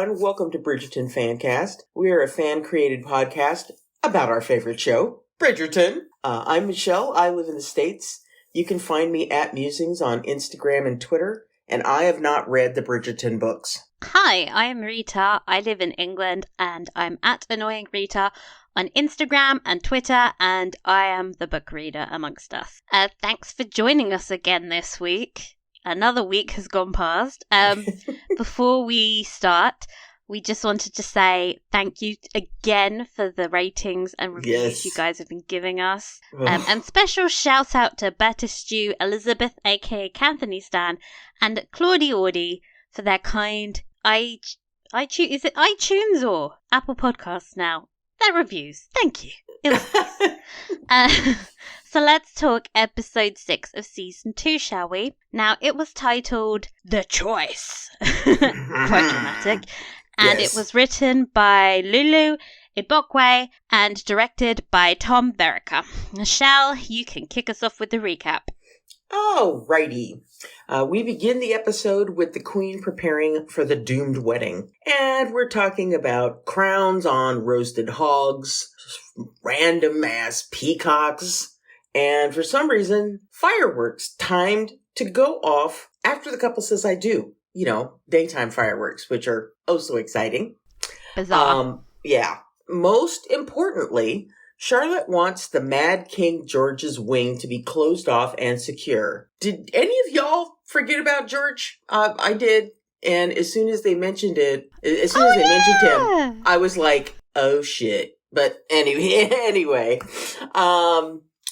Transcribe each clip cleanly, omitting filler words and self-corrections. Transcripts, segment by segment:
everyone. Welcome to Bridgerton Fancast. We are a fan-created podcast about our favorite show, Bridgerton. I'm Michelle. I live in the States. You can find me at Musings on Instagram and Twitter, and I have not read the Bridgerton books. Hi, I am Rita. I live in England, and I'm at Annoying Rita on Instagram and Twitter, and I am the book reader amongst us. Thanks for joining us again this week. Another week has gone past. Before we start, we just wanted to say thank you again for the ratings and reviews you guys have been giving us. And special shout out to Berta Stew, Elizabeth aka Canthony Stan, and Claudie Audie for their kind iTunes, is it iTunes or Apple Podcasts now? Their reviews. Thank you. It was nice. So let's talk episode 6 of season 2, shall we? Now, it was titled The Choice. Quite dramatic. And It was written by Lulu Ibokwe and directed by Tom Verica. Michelle, you can kick us off with the recap. Alrighty. We begin the episode with the Queen preparing for the doomed wedding. And we're talking about crowns on roasted hogs, random ass peacocks, and for some reason, fireworks timed to go off after the couple says I do. You know, daytime fireworks, which are oh so exciting. Bizarre. Most importantly, Charlotte wants the Mad King George's wing to be closed off and secure. Did any of y'all forget about George? I did. And as soon as they mentioned it, mentioned him, I was like, oh shit. But anyway,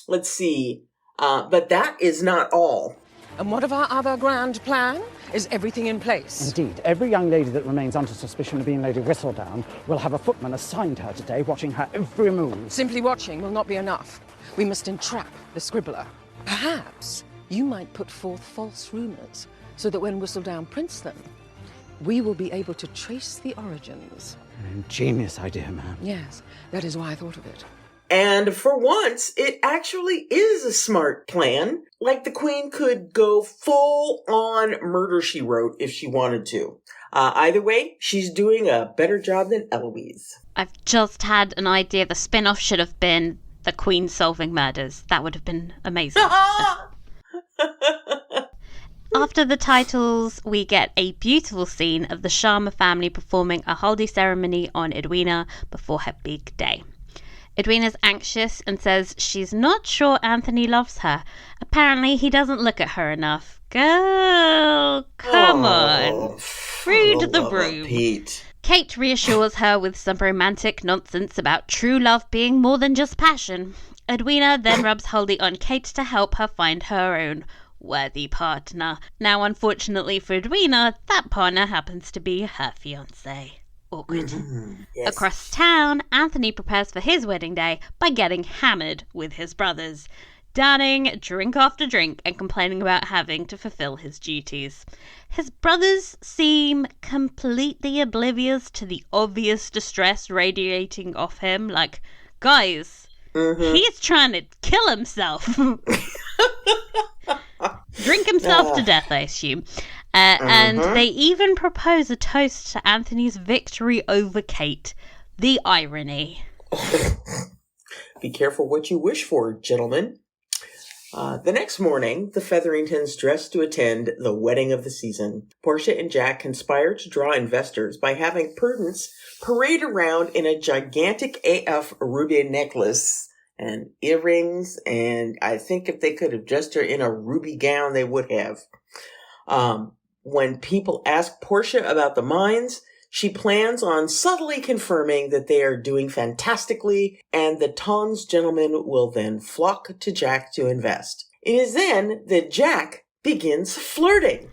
let's see. But that is not all. And what of our other grand plan? Is everything in place? Indeed. Every young lady that remains under suspicion of being Lady Whistledown will have a footman assigned her today, watching her every move. Simply watching will not be enough. We must entrap the scribbler. Perhaps you might put forth false rumours, so that when Whistledown prints them, we will be able to trace the origins. An ingenious idea, ma'am. Yes, that is why I thought of it. And for once, it actually is a smart plan. Like the Queen could go full on murder she wrote if she wanted to. Either way, she's doing a better job than Eloise. I've just had an idea. The spin-off should have been the Queen solving murders. That would have been amazing. After the titles, we get a beautiful scene of the Sharma family performing a haldi ceremony on Edwina before her big day. Edwina's anxious and says she's not sure Anthony loves her. Apparently, he doesn't look at her enough. Girl, come on. Read the broom. Pete. Kate reassures her with some romantic nonsense about true love being more than just passion. Edwina then rubs Haldi on Kate to help her find her own worthy partner. Now, unfortunately for Edwina, that partner happens to be her fiancé. Awkward. Yes. Across town, Anthony prepares for his wedding day by getting hammered with his brothers, downing drink after drink and complaining about having to fulfill his duties. His brothers seem completely oblivious to the obvious distress radiating off him. Like, guys, he's trying to kill himself. Drink himself to death, I assume. And they even propose a toast to Anthony's victory over Kate. The irony. Be careful what you wish for, gentlemen. The next morning, the Featheringtons dress to attend the wedding of the season. Portia and Jack conspire to draw investors by having Prudence parade around in a gigantic AF ruby necklace and earrings, and I think if they could have dressed her in a ruby gown, they would have. When people ask Portia about the mines, she plans on subtly confirming that they are doing fantastically, and the Tons gentlemen will then flock to Jack to invest. It is then that Jack begins flirting.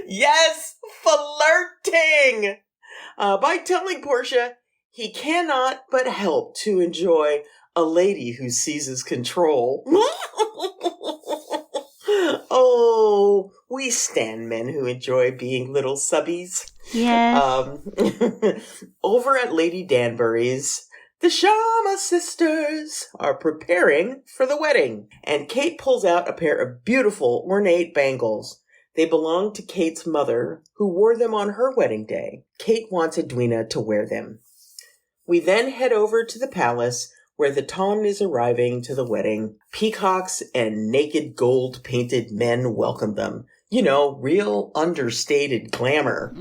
Yes, flirting! By telling Portia he cannot but help to enjoy a lady who seizes control. Oh, we stan men who enjoy being little subbies. Yes. Over at Lady Danbury's, the Sharma sisters are preparing for the wedding, and Kate pulls out a pair of beautiful ornate bangles. They belonged to Kate's mother, who wore them on her wedding day. Kate wants Edwina to wear them. We then head over to the palace, where the ton is arriving to the wedding. Peacocks and naked gold-painted men welcome them. You know, real understated glamour.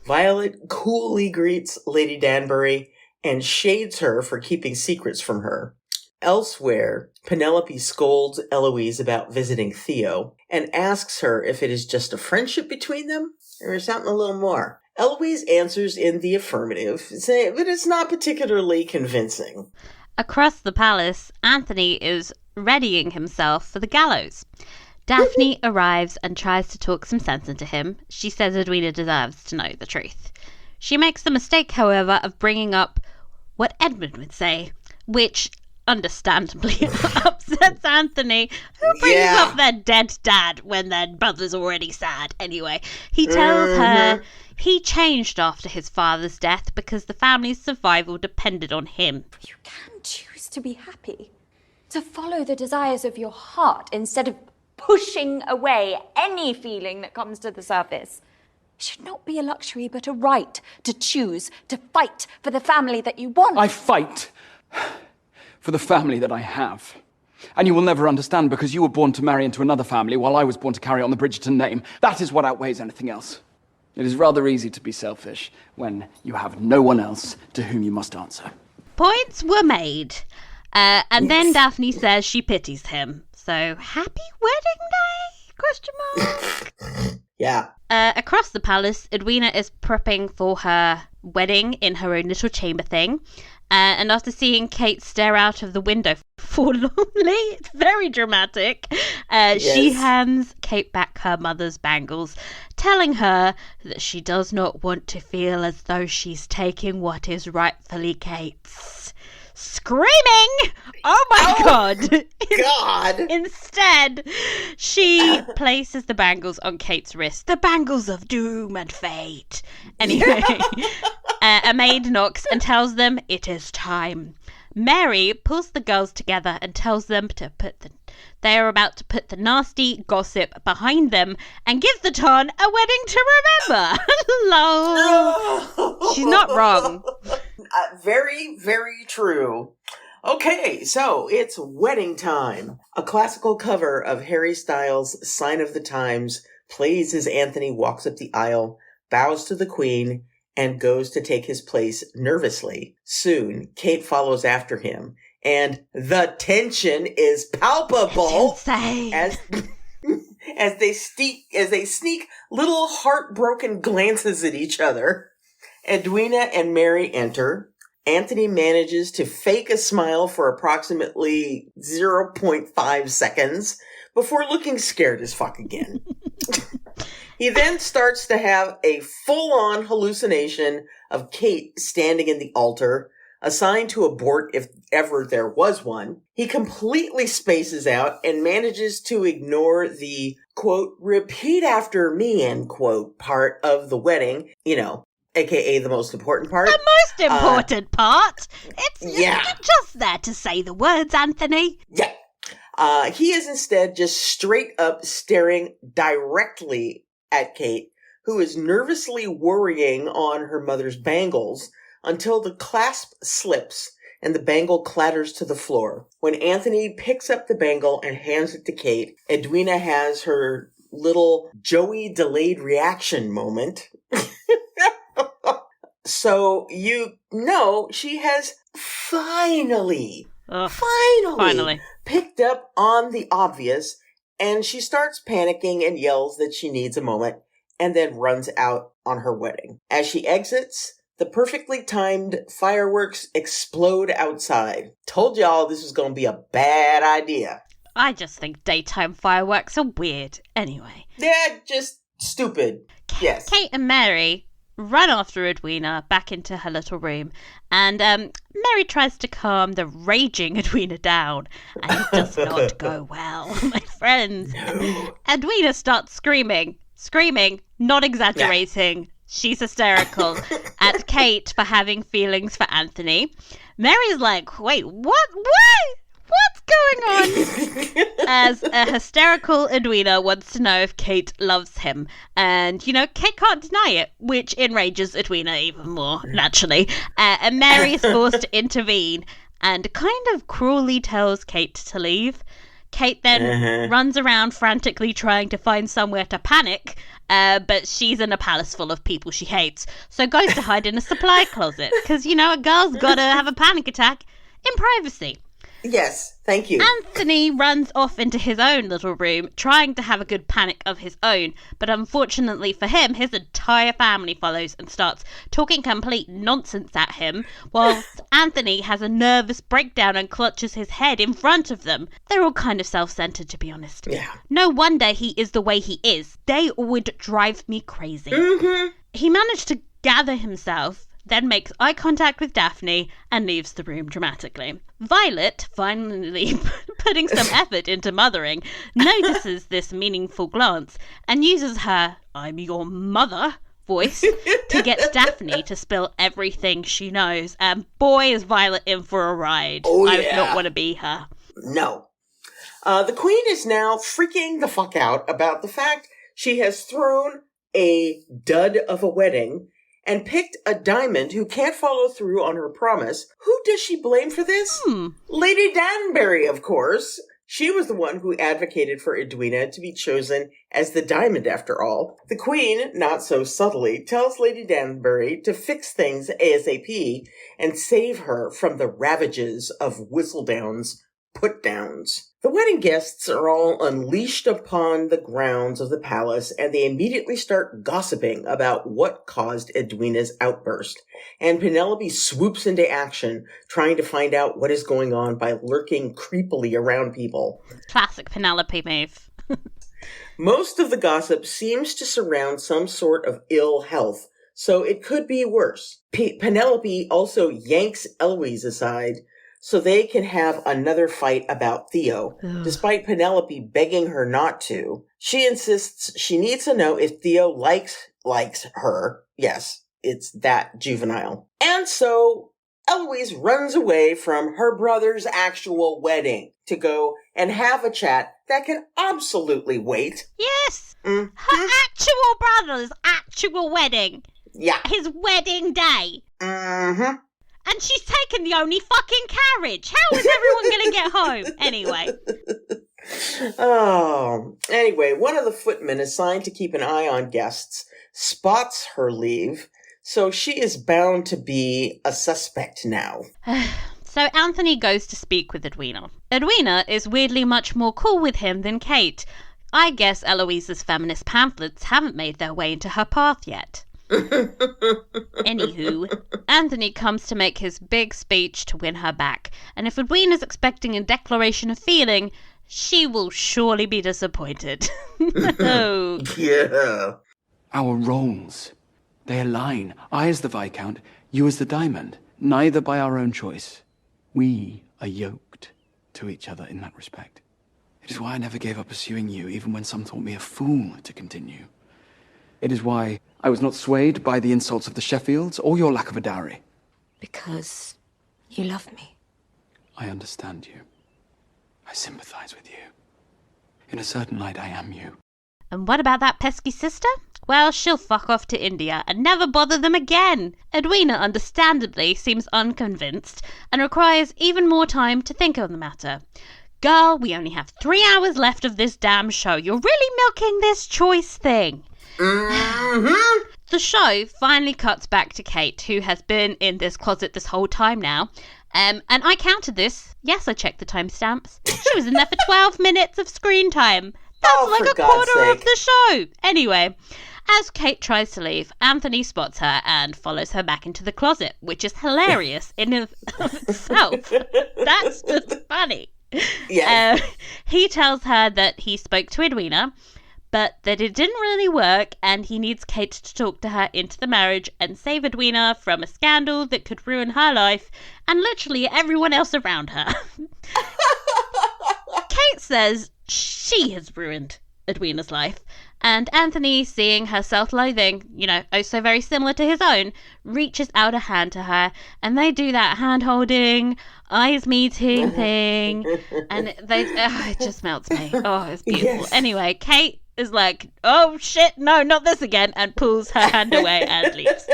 Violet coolly greets Lady Danbury and shades her for keeping secrets from her. Elsewhere, Penelope scolds Eloise about visiting Theo and asks her if it is just a friendship between them or something a little more. Eloise answers in the affirmative, but it's not particularly convincing. Across the palace, Anthony is readying himself for the gallows. Daphne arrives and tries to talk some sense into him. She says Edwina deserves to know the truth. She makes the mistake, however, of bringing up what Edmund would say, which understandably upsets Anthony, who brings up their dead dad when their brother's already sad. Anyway, he tells her he changed after his father's death because the family's survival depended on him. You can choose to be happy, to follow the desires of your heart instead of pushing away any feeling that comes to the surface. It should not be a luxury but a right to choose, to fight for the family that you want. I fight for the family that I have. And you will never understand because you were born to marry into another family while I was born to carry on the Bridgerton name. That is what outweighs anything else. It is rather easy to be selfish when you have no one else to whom you must answer. Points were made. And then Daphne says she pities him. So, happy wedding day? Question mark. Yeah. Across the palace, Edwina is prepping for her wedding in her own little chamber thing. And after seeing Kate stare out of the window forlornly, it's very dramatic, she hands Kate back her mother's bangles, telling her that she does not want to feel as though she's taking what is rightfully Kate's. Screaming! Oh my god! God! Instead, she places the bangles on Kate's wrist. The bangles of doom and fate. Anyway, a maid knocks and tells them it is time. Mary pulls the girls together and tells them they are about to put the nasty gossip behind them and give the ton a wedding to remember. Hello. She's not wrong. Very, very true. Okay, so it's wedding time. A classical cover of Harry Styles' Sign of the Times plays as Anthony walks up the aisle, bows to the Queen, and goes to take his place nervously. Soon, Kate follows after him, and the tension is palpable as they sneak little heartbroken glances at each other. Edwina and Mary enter. Anthony manages to fake a smile for approximately 0.5 seconds before looking scared as fuck again. He then starts to have a full-on hallucination of Kate standing in the altar, a sign to abort if ever there was one. He completely spaces out and manages to ignore the, quote, repeat after me, end quote, part of the wedding, aka the most important part. The most important part? You're just there to say the words, Anthony. Yeah. He is instead just straight up staring directly at Kate, who is nervously worrying on her mother's bangles until the clasp slips and the bangle clatters to the floor. When Anthony picks up the bangle and hands it to Kate, Edwina has her little Joey delayed reaction moment. So she has finally picked up on the obvious, and she starts panicking and yells that she needs a moment, and then runs out on her wedding. As she exits, the perfectly timed fireworks explode outside. Told y'all this was going to be a bad idea. I just think daytime fireworks are weird. Anyway. They're just stupid. Yes. Kate and Mary run after Edwina back into her little room, and Mary tries to calm the raging Edwina down, and it does not go well, my friends. No. Edwina starts screaming, not exaggerating. Yeah. She's hysterical at Kate for having feelings for Anthony. Mary's like, wait, what? What's going on? As a hysterical Edwina wants to know if Kate loves him. And, Kate can't deny it, which enrages Edwina even more, naturally. And Mary is forced to intervene and kind of cruelly tells Kate to leave. Kate then runs around frantically trying to find somewhere to panic, but she's in a palace full of people she hates, so goes to hide in a supply closet, because, a girl's got to have a panic attack in privacy. Yes, thank you. Anthony runs off into his own little room, trying to have a good panic of his own, but unfortunately for him, his entire family follows and starts talking complete nonsense at him, whilst Anthony has a nervous breakdown and clutches his head in front of them. They're all kind of self-centered, to be honest. Yeah. No wonder he is the way he is. They would drive me crazy. Mm-hmm. He managed to gather himself, then makes eye contact with Daphne and leaves the room dramatically. Violet, finally putting some effort into mothering, notices this meaningful glance and uses her "I'm your mother" voice to get Daphne to spill everything she knows. And boy, is Violet in for a ride. Oh, yeah. I would not want to be her. No. The Queen is now freaking the fuck out about the fact she has thrown a dud of a wedding and picked a diamond who can't follow through on her promise. Who does she blame for this? Lady Danbury, of course. She was the one who advocated for Edwina to be chosen as the diamond, after all. The Queen, not so subtly, tells Lady Danbury to fix things ASAP and save her from the ravages of Whistledown's put-downs. The wedding guests are all unleashed upon the grounds of the palace, and they immediately start gossiping about what caused Edwina's outburst. And Penelope swoops into action, trying to find out what is going on by lurking creepily around people. Classic Penelope move. Most of the gossip seems to surround some sort of ill health, so it could be worse. Penelope also yanks Eloise aside so they can have another fight about Theo. Despite Penelope begging her not to, she insists she needs to know if Theo likes her. Yes, it's that juvenile. And so Eloise runs away from her brother's actual wedding to go and have a chat that can absolutely wait. Yes! Her actual brother's actual wedding. Yeah. His wedding day. Mm-hmm. And she's taken the only fucking carriage. How is everyone going to get home? Anyway, one of the footmen assigned to keep an eye on guests spots her leave, so she is bound to be a suspect now. So Anthony goes to speak with Edwina. Edwina is weirdly much more cool with him than Kate. I guess Eloise's feminist pamphlets haven't made their way into her path yet. Anywho, Anthony comes to make his big speech to win her back, and if Edwina's expecting a declaration of feeling, she will surely be disappointed. Oh. Yeah. Our roles, they align. I as the Viscount, you as the Diamond, neither by our own choice. We are yoked to each other in that respect. It is why I never gave up pursuing you, even when some thought me a fool to continue. It is why I was not swayed by the insults of the Sheffields or your lack of a dowry. Because you love me. I understand you. I sympathize with you. In a certain light, I am you. And what about that pesky sister? Well, she'll fuck off to India and never bother them again. Edwina, understandably, seems unconvinced and requires even more time to think on the matter. Girl, we only have 3 hours left of this damn show. You're really milking this choice thing. Mm-hmm. The show finally cuts back to Kate, who has been in this closet this whole time now. And I counted this. Yes, I checked the timestamps. She was in there for 12 minutes of screen time. That's like a quarter of the show. Anyway, as Kate tries to leave, Anthony spots her and follows her back into the closet, which is hilarious in of itself. That's just funny. Yeah. He tells her that he spoke to Edwina, but that it didn't really work, and he needs Kate to talk to her into the marriage and save Edwina from a scandal that could ruin her life and literally everyone else around her. Kate says she has ruined Edwina's life, And Anthony, seeing her self-loathing, oh so very similar to his own, reaches out a hand to her, and they do that hand-holding, eyes meeting thing, and it just melts me. Oh, it's beautiful. Yes. Anyway, Kate is like, oh shit, no, not this again, and pulls her hand away and leaves.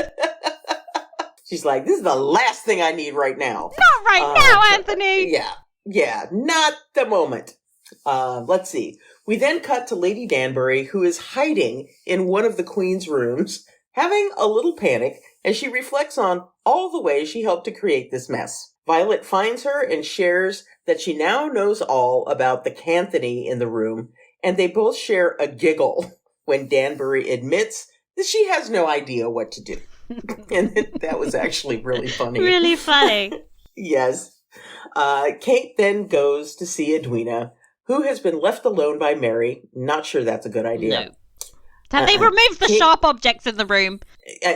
She's like, this is the last thing I need right now. Not right now, Anthony! Yeah, not the moment. Let's see. We then cut to Lady Danbury, who is hiding in one of the Queen's rooms, having a little panic as she reflects on all the ways she helped to create this mess. Violet finds her and shares that she now knows all about the Canthony in the room, and they both share a giggle when Danbury admits that she has no idea what to do. And that was actually really funny. Really funny. Yes. Kate then goes to see Edwina, who has been left alone by Mary. Not sure that's a good idea. No. Have they removed the sharp objects in the room?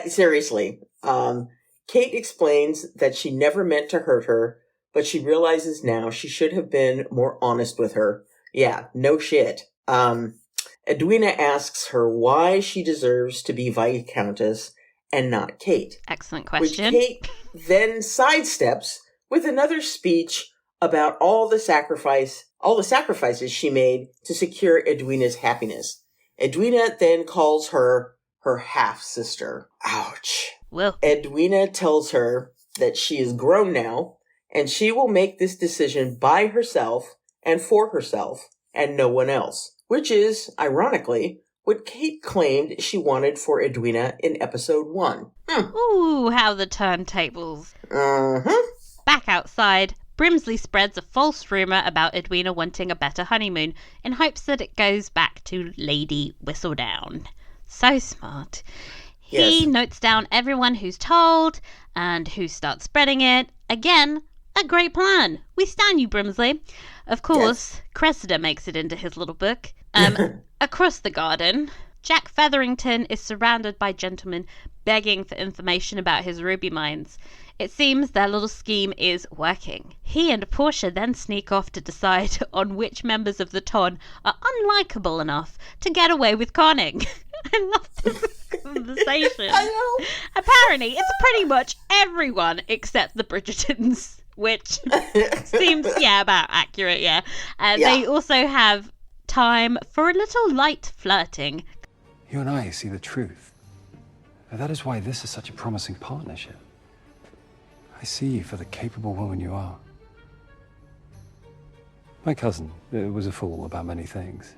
Seriously. Kate explains that she never meant to hurt her, but she realizes now she should have been more honest with her. Yeah, no shit. Edwina asks her why she deserves to be Viscountess and not Kate. Excellent question. Which Kate then sidesteps with another speech about all the sacrifices she made to secure Edwina's happiness. Edwina then calls her half-sister. Ouch. Well, Edwina tells her that she is grown now, and she will make this decision by herself and for herself, and no one else. Which is, ironically, what Kate claimed she wanted for Edwina in episode 1. Ooh, how the turntables. Uh-huh. Back outside, Brimsley spreads a false rumour about Edwina wanting a better honeymoon in hopes that it goes back to Lady Whistledown. So smart. He notes down everyone who's told and who starts spreading it. Again, a great plan. We stand you, Brimsley. Of course, Cressida makes it into his little book. Across the garden, Jack Featherington is surrounded by gentlemen begging for information about his ruby mines. It seems their little scheme is working. He and Portia then sneak off to decide on which members of the Ton are unlikable enough to get away with conning. I love this conversation. I know. Apparently, it's pretty much everyone except the Bridgertons, which seems, about accurate, They also have time for a little light flirting. You and I see the truth. That is why this is such a promising partnership. I see you for the capable woman you are. My cousin was a fool about many things.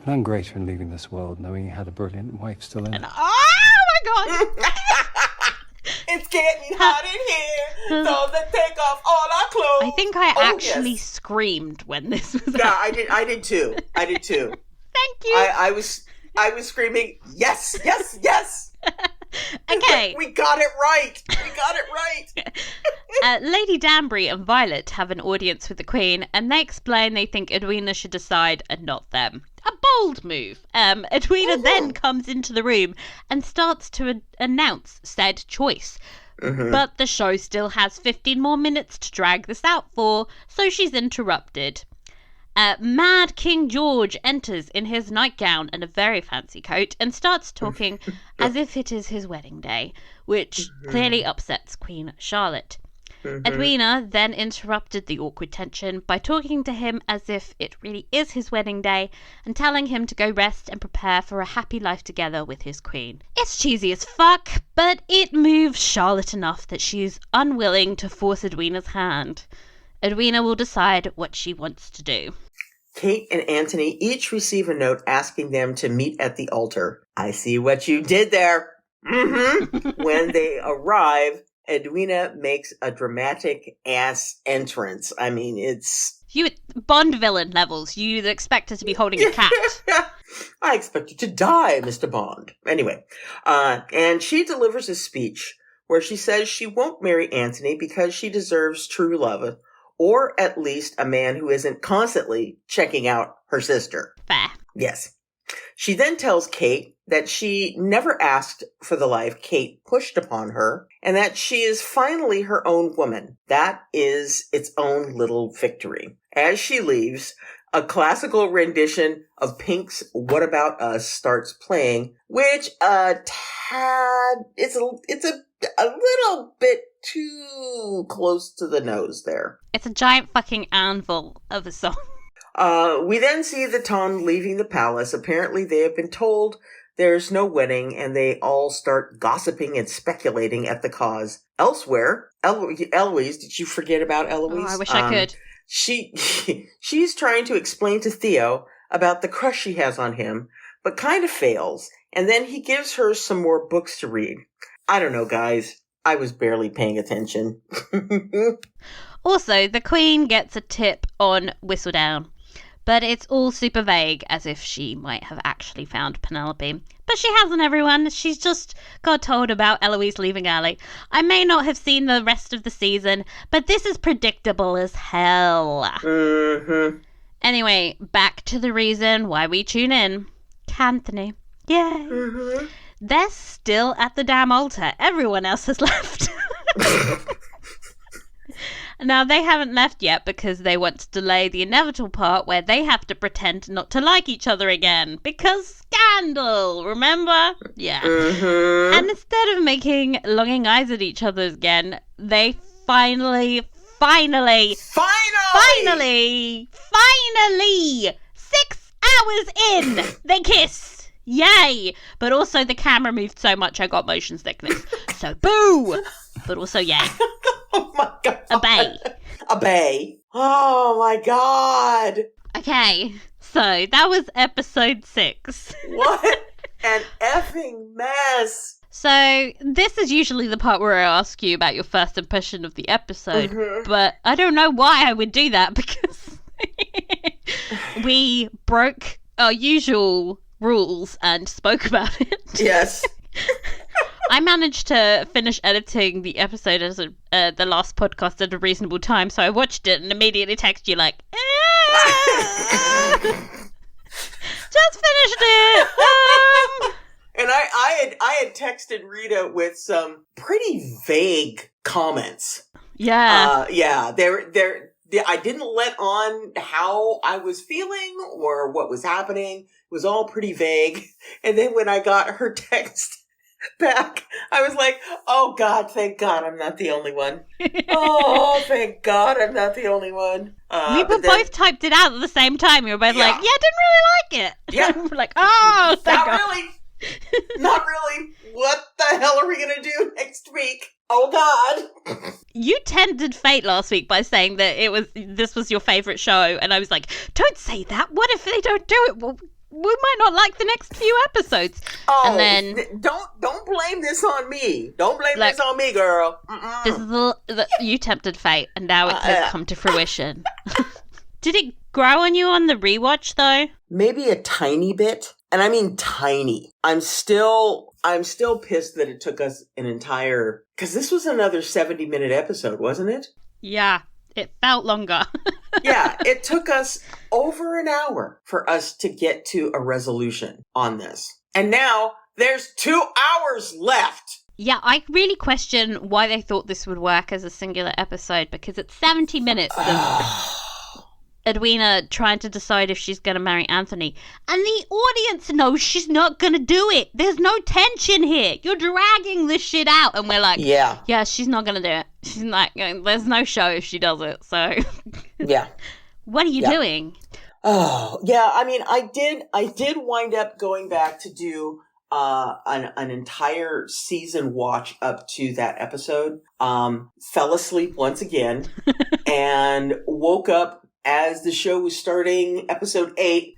But I'm greater in leaving this world knowing he had a brilliant wife still in it. Oh my god! It's getting hot in here, so let's take off all our clothes. I think I actually screamed when this was Yeah, I did too. Thank you. I was screaming, yes, yes, yes. Okay. We got it right. Lady Danbury and Violet have an audience with the Queen, and they explain they think Edwina should decide and not them. A bold move. Edwina then comes into the room and starts to announce said choice. But the show still has 15 more minutes to drag this out for, so she's interrupted. Mad King George enters in his nightgown and a very fancy coat and starts talking as if it is his wedding day, which clearly upsets Queen Charlotte. Edwina then interrupted the awkward tension by talking to him as if it really is his wedding day and telling him to go rest and prepare for a happy life together with his queen. It's cheesy as fuck, but it moves Charlotte enough that she's unwilling to force Edwina's hand. Edwina will decide what she wants to do. Kate and Anthony each receive a note asking them to meet at the altar. I see what you did there. When they arrive, Edwina makes a dramatic ass entrance. I mean, it's... You Bond villain levels. You'd expect her to be holding a cat. I expect you to die, Mr. Bond. Anyway, and she delivers a speech where she says she won't marry Anthony because she deserves true love, or at least a man who isn't constantly checking out her sister. Fair. Yes. She then tells Kate that she never asked for the life Kate pushed upon her, and that she is finally her own woman. That is its own little victory. As she leaves, a classical rendition of Pink's What About Us starts playing, which it's a little bit too close to the nose there. It's a giant fucking anvil of a song. We then see the Ton leaving the palace. Apparently they have been told there's no wedding, and they all start gossiping and speculating at the cause. Elsewhere, Eloise, did you forget about Eloise? Oh, I wish I could. She's trying to explain to Theo about the crush she has on him, but kind of fails. And then he gives her some more books to read. I don't know, guys. I was barely paying attention. Also, the Queen gets a tip on Whistledown, but it's all super vague, as if she might have actually found Penelope. But she hasn't, everyone. She's just got told about Eloise leaving early. I may not have seen the rest of the season, but this is predictable as hell. Mm-hmm. Anyway, back to the reason why we tune in. Canthony. Yay. Mm-hmm. They're still at the damn altar. Everyone else has left. Now, they haven't left yet because they want to delay the inevitable part where they have to pretend not to like each other again. Because scandal, remember? Yeah. Mm-hmm. And instead of making longing eyes at each other again, they finally, 6 hours in, they kiss. Yay! But also the camera moved so much I got motion sickness. So boo! But also yay. Oh my god. A bay. Oh my god. Okay, so that was episode 6. What an effing mess. So this is usually the part where I ask you about your first impression of the episode, but I don't know why I would do that because we broke our usual rules and spoke about it. Yes. I managed to finish editing the episode as the last podcast at a reasonable time, so I watched it and immediately texted you like, just finished it. And I had texted Rita with some pretty vague comments. Yeah. I didn't let on how I was feeling or what was happening. It was all pretty vague. And then when I got her text back, I was like, oh God, thank God I'm not the only one. Oh, thank God I'm not the only one. We both typed it out at the same time. We were both like, yeah, I didn't really like it. Yeah. We're like, oh, thank God. Not really. What the hell are we going to do next week? Oh God. You tended fate last week by saying that this was your favourite show, and I was like, don't say that. What if they don't do it? Well, we might not like the next few episodes. Oh, and then don't blame this on me. Don't blame this on me, girl. This is you tempted fate, and now it has come to fruition. Did it grow on you on the rewatch though? Maybe a tiny bit, and I mean tiny. I'm still pissed that it took us an entire, because this was another 70-minute episode, wasn't it? Yeah, it felt longer. Yeah, it took us over an hour for us to get to a resolution on this. And now there's 2 hours left. Yeah, I really question why they thought this would work as a singular episode, because it's 70 minutes of Edwina trying to decide if she's going to marry Anthony. And the audience knows she's not going to do it. There's no tension here. You're dragging this shit out. And we're like, yeah, she's not going to do it. She's not going. There's no show if she does it. So, yeah. What are you doing? Oh, yeah. I mean, I did wind up going back to do an entire season watch up to that episode. Fell asleep once again and woke up as the show was starting, episode 8,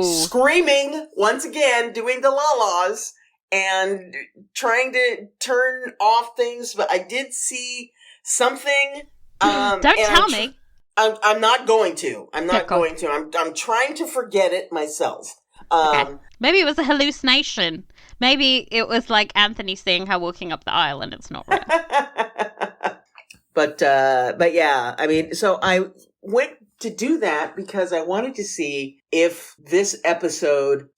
screaming once again, doing the la-las and trying to turn off things. But I did see something. Don't tell me. I'm not going to. I'm not going to. I'm trying to forget it myself. Okay. Maybe it was a hallucination. Maybe it was like Anthony seeing her walking up the aisle and it's not real. But yeah, I mean, so I went to do that because I wanted to see if this episode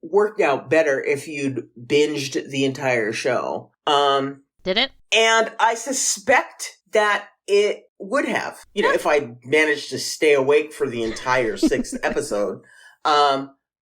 worked out better if you'd binged the entire show. Did it? And I suspect that it would have, if I managed to stay awake for the entire 6th episode.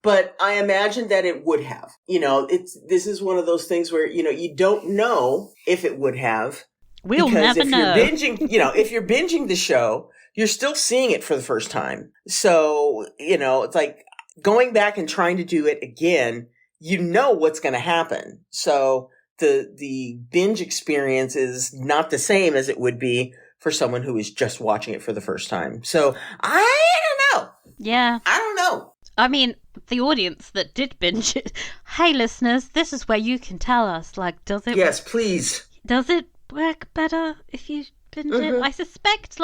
But I imagine that it would have. This is one of those things where, you don't know if it would have. We'll never know. If you're binging the show, you're still seeing it for the first time. So, it's like going back and trying to do it again, what's going to happen. So the binge experience is not the same as it would be for someone who is just watching it for the first time. So I don't know. Yeah. I don't know. I mean, the audience that did binge it, hey listeners, this is where you can tell us, does it... Yes, please. Does it work better if you binge it? I suspect,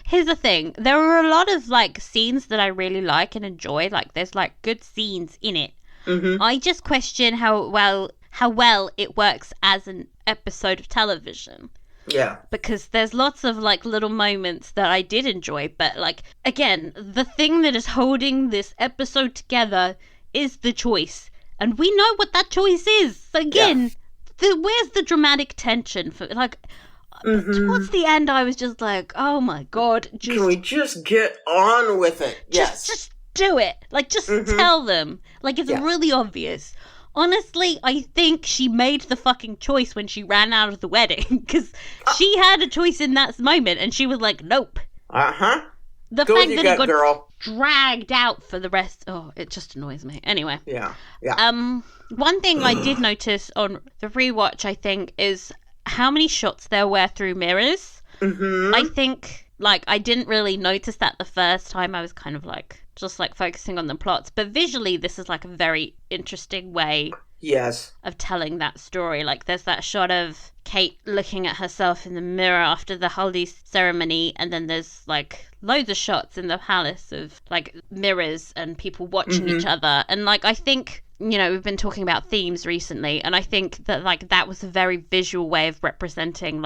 here's the thing. There are a lot of, scenes that I really like and enjoy. There's, good scenes in it. Mm-hmm. I just question how well it works as an episode of television. Yeah. Because there's lots of, little moments that I did enjoy. But, again, the thing that is holding this episode together is the choice. And we know what that choice is. So, again, where's the dramatic tension? For towards the end, I was just like, oh, my God. Can we just get on with it? Yes. Just do it. Just tell them. It's really obvious. Honestly, I think she made the fucking choice when she ran out of the wedding. Because she had a choice in that moment, and she was like, nope. Uh-huh. The fact that it got dragged out for the rest... Oh, it just annoys me. Anyway. Yeah. One thing I did notice on the rewatch, I think, is how many shots there were through mirrors. Mm-hmm. I think, I didn't really notice that the first time. I was kind of just focusing on the plots, but visually this is a very interesting way of telling that story. There's that shot of Kate looking at herself in the mirror after the haldi ceremony, and then there's loads of shots in the palace of mirrors and people watching each other, and I think we've been talking about themes recently, and I think that that was a very visual way of representing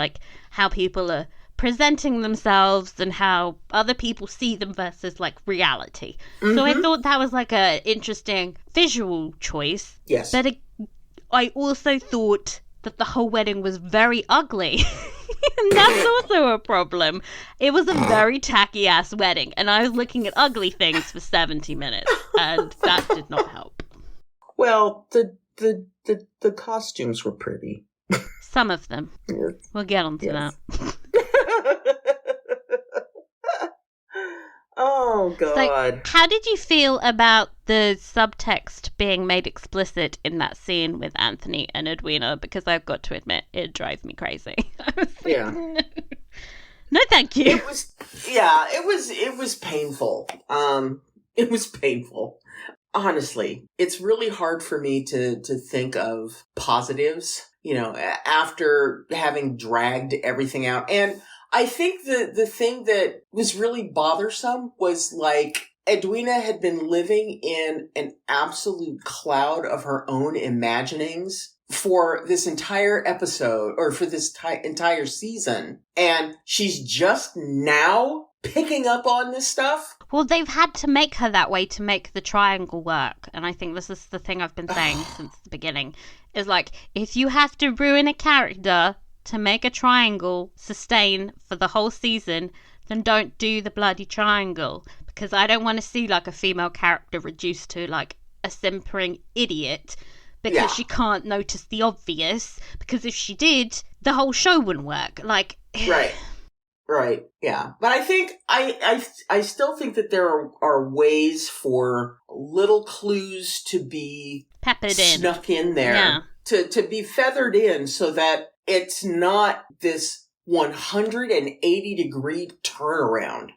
how people are presenting themselves and how other people see them versus reality. Mm-hmm. So I thought that was a interesting visual choice. Yes. But I also thought that the whole wedding was very ugly. And that's also a problem. It was a very tacky ass wedding, and I was looking at ugly things for 70 minutes, and that did not help. Well, the costumes were pretty. Some of them. Yes. We'll get onto that. Oh, God. So, how did you feel about the subtext being made explicit in that scene with Anthony and Edwina? Because I've got to admit, it drives me crazy. I was like, no, thank you. It was painful. It was painful. Honestly, it's really hard for me to think of positives, after having dragged everything out. And I think the thing that was really bothersome was Edwina had been living in an absolute cloud of her own imaginings for this entire episode, or for this entire season. And she's just now picking up on this stuff. Well, they've had to make her that way to make the triangle work. And I think this is the thing I've been saying since the beginning. Is if you have to ruin a character to make a triangle sustain for the whole season, then don't do the bloody triangle. Because I don't want to see a female character reduced to a simpering idiot because she can't notice the obvious. Because if she did, the whole show wouldn't work. Right. Yeah. But I think I still think that there are ways for little clues to be peppered snuck in there, to be feathered in, so that it's not this 180-degree turnaround,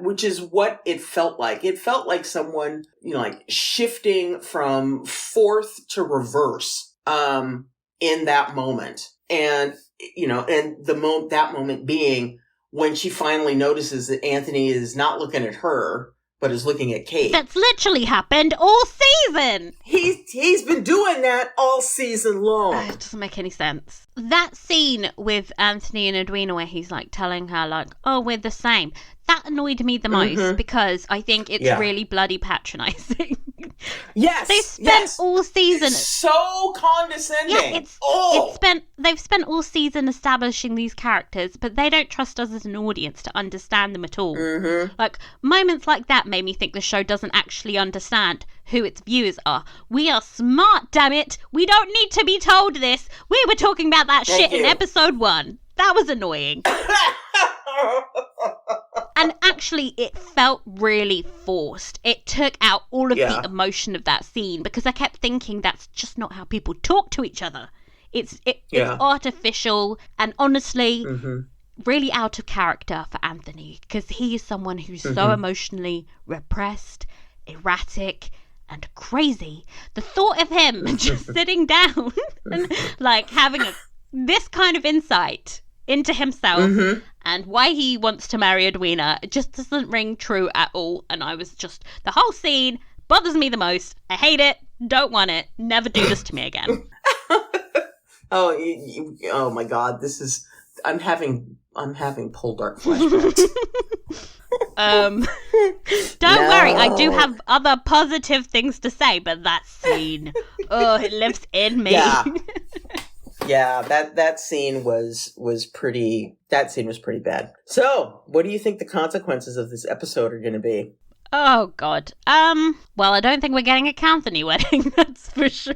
which is what it felt like. It felt like someone, shifting from fourth to reverse, in that moment. And, and that moment being when she finally notices that Anthony is not looking at her, but is looking at Kate. That's literally happened all season. He's been doing that all season long. It doesn't make any sense. That scene with Anthony and Edwina where he's telling her oh, we're the same. That annoyed me the most because I think it's really bloody patronizing. Yes, They spent all season so condescending. Yeah, they've spent all season establishing these characters, but they don't trust us as an audience to understand them at all. Mm-hmm. Like, moments like that made me think the show doesn't actually understand who its viewers are. We are smart, damn it. We don't need to be told this. We were talking about that shit in episode 1. That was annoying. And actually, it felt really forced. It took out all of the emotion of that scene, because I kept thinking that's just not how people talk to each other. It's artificial and honestly really out of character for Anthony, because he is someone who's so emotionally repressed, erratic, and crazy. The thought of him just sitting down and like having this kind of insight into himself and why he wants to marry Edwina, it just doesn't ring true at all. And I was just, the whole scene bothers me the most. I hate it, don't want it, never do this to me again. Oh my God, this is, I'm having Poldark flashbacks. Don't worry, I do have other positive things to say, but that scene, it lives in me. Yeah, that scene was pretty bad. So, what do you think the consequences of this episode are going to be? Oh God. Well, I don't think we're getting a Anthony wedding, that's for sure.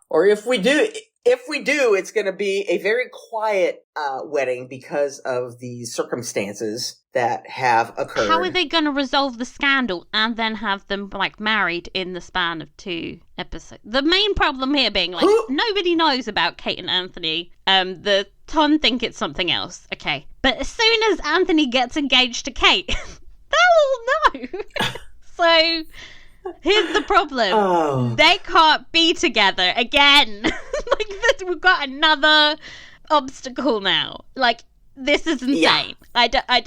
Or if we do, it's going to be a very quiet wedding because of the circumstances that have occurred. How are they going to resolve the scandal and then have them like married in the span of 2 episodes? The main problem here being like nobody knows about Kate and Anthony. The Ton think it's something else. Okay, but as soon as Anthony gets engaged to Kate, they'll all know. So here's the problem. They can't be together again. Like, we've got another obstacle now. Like, this is insane. Yeah.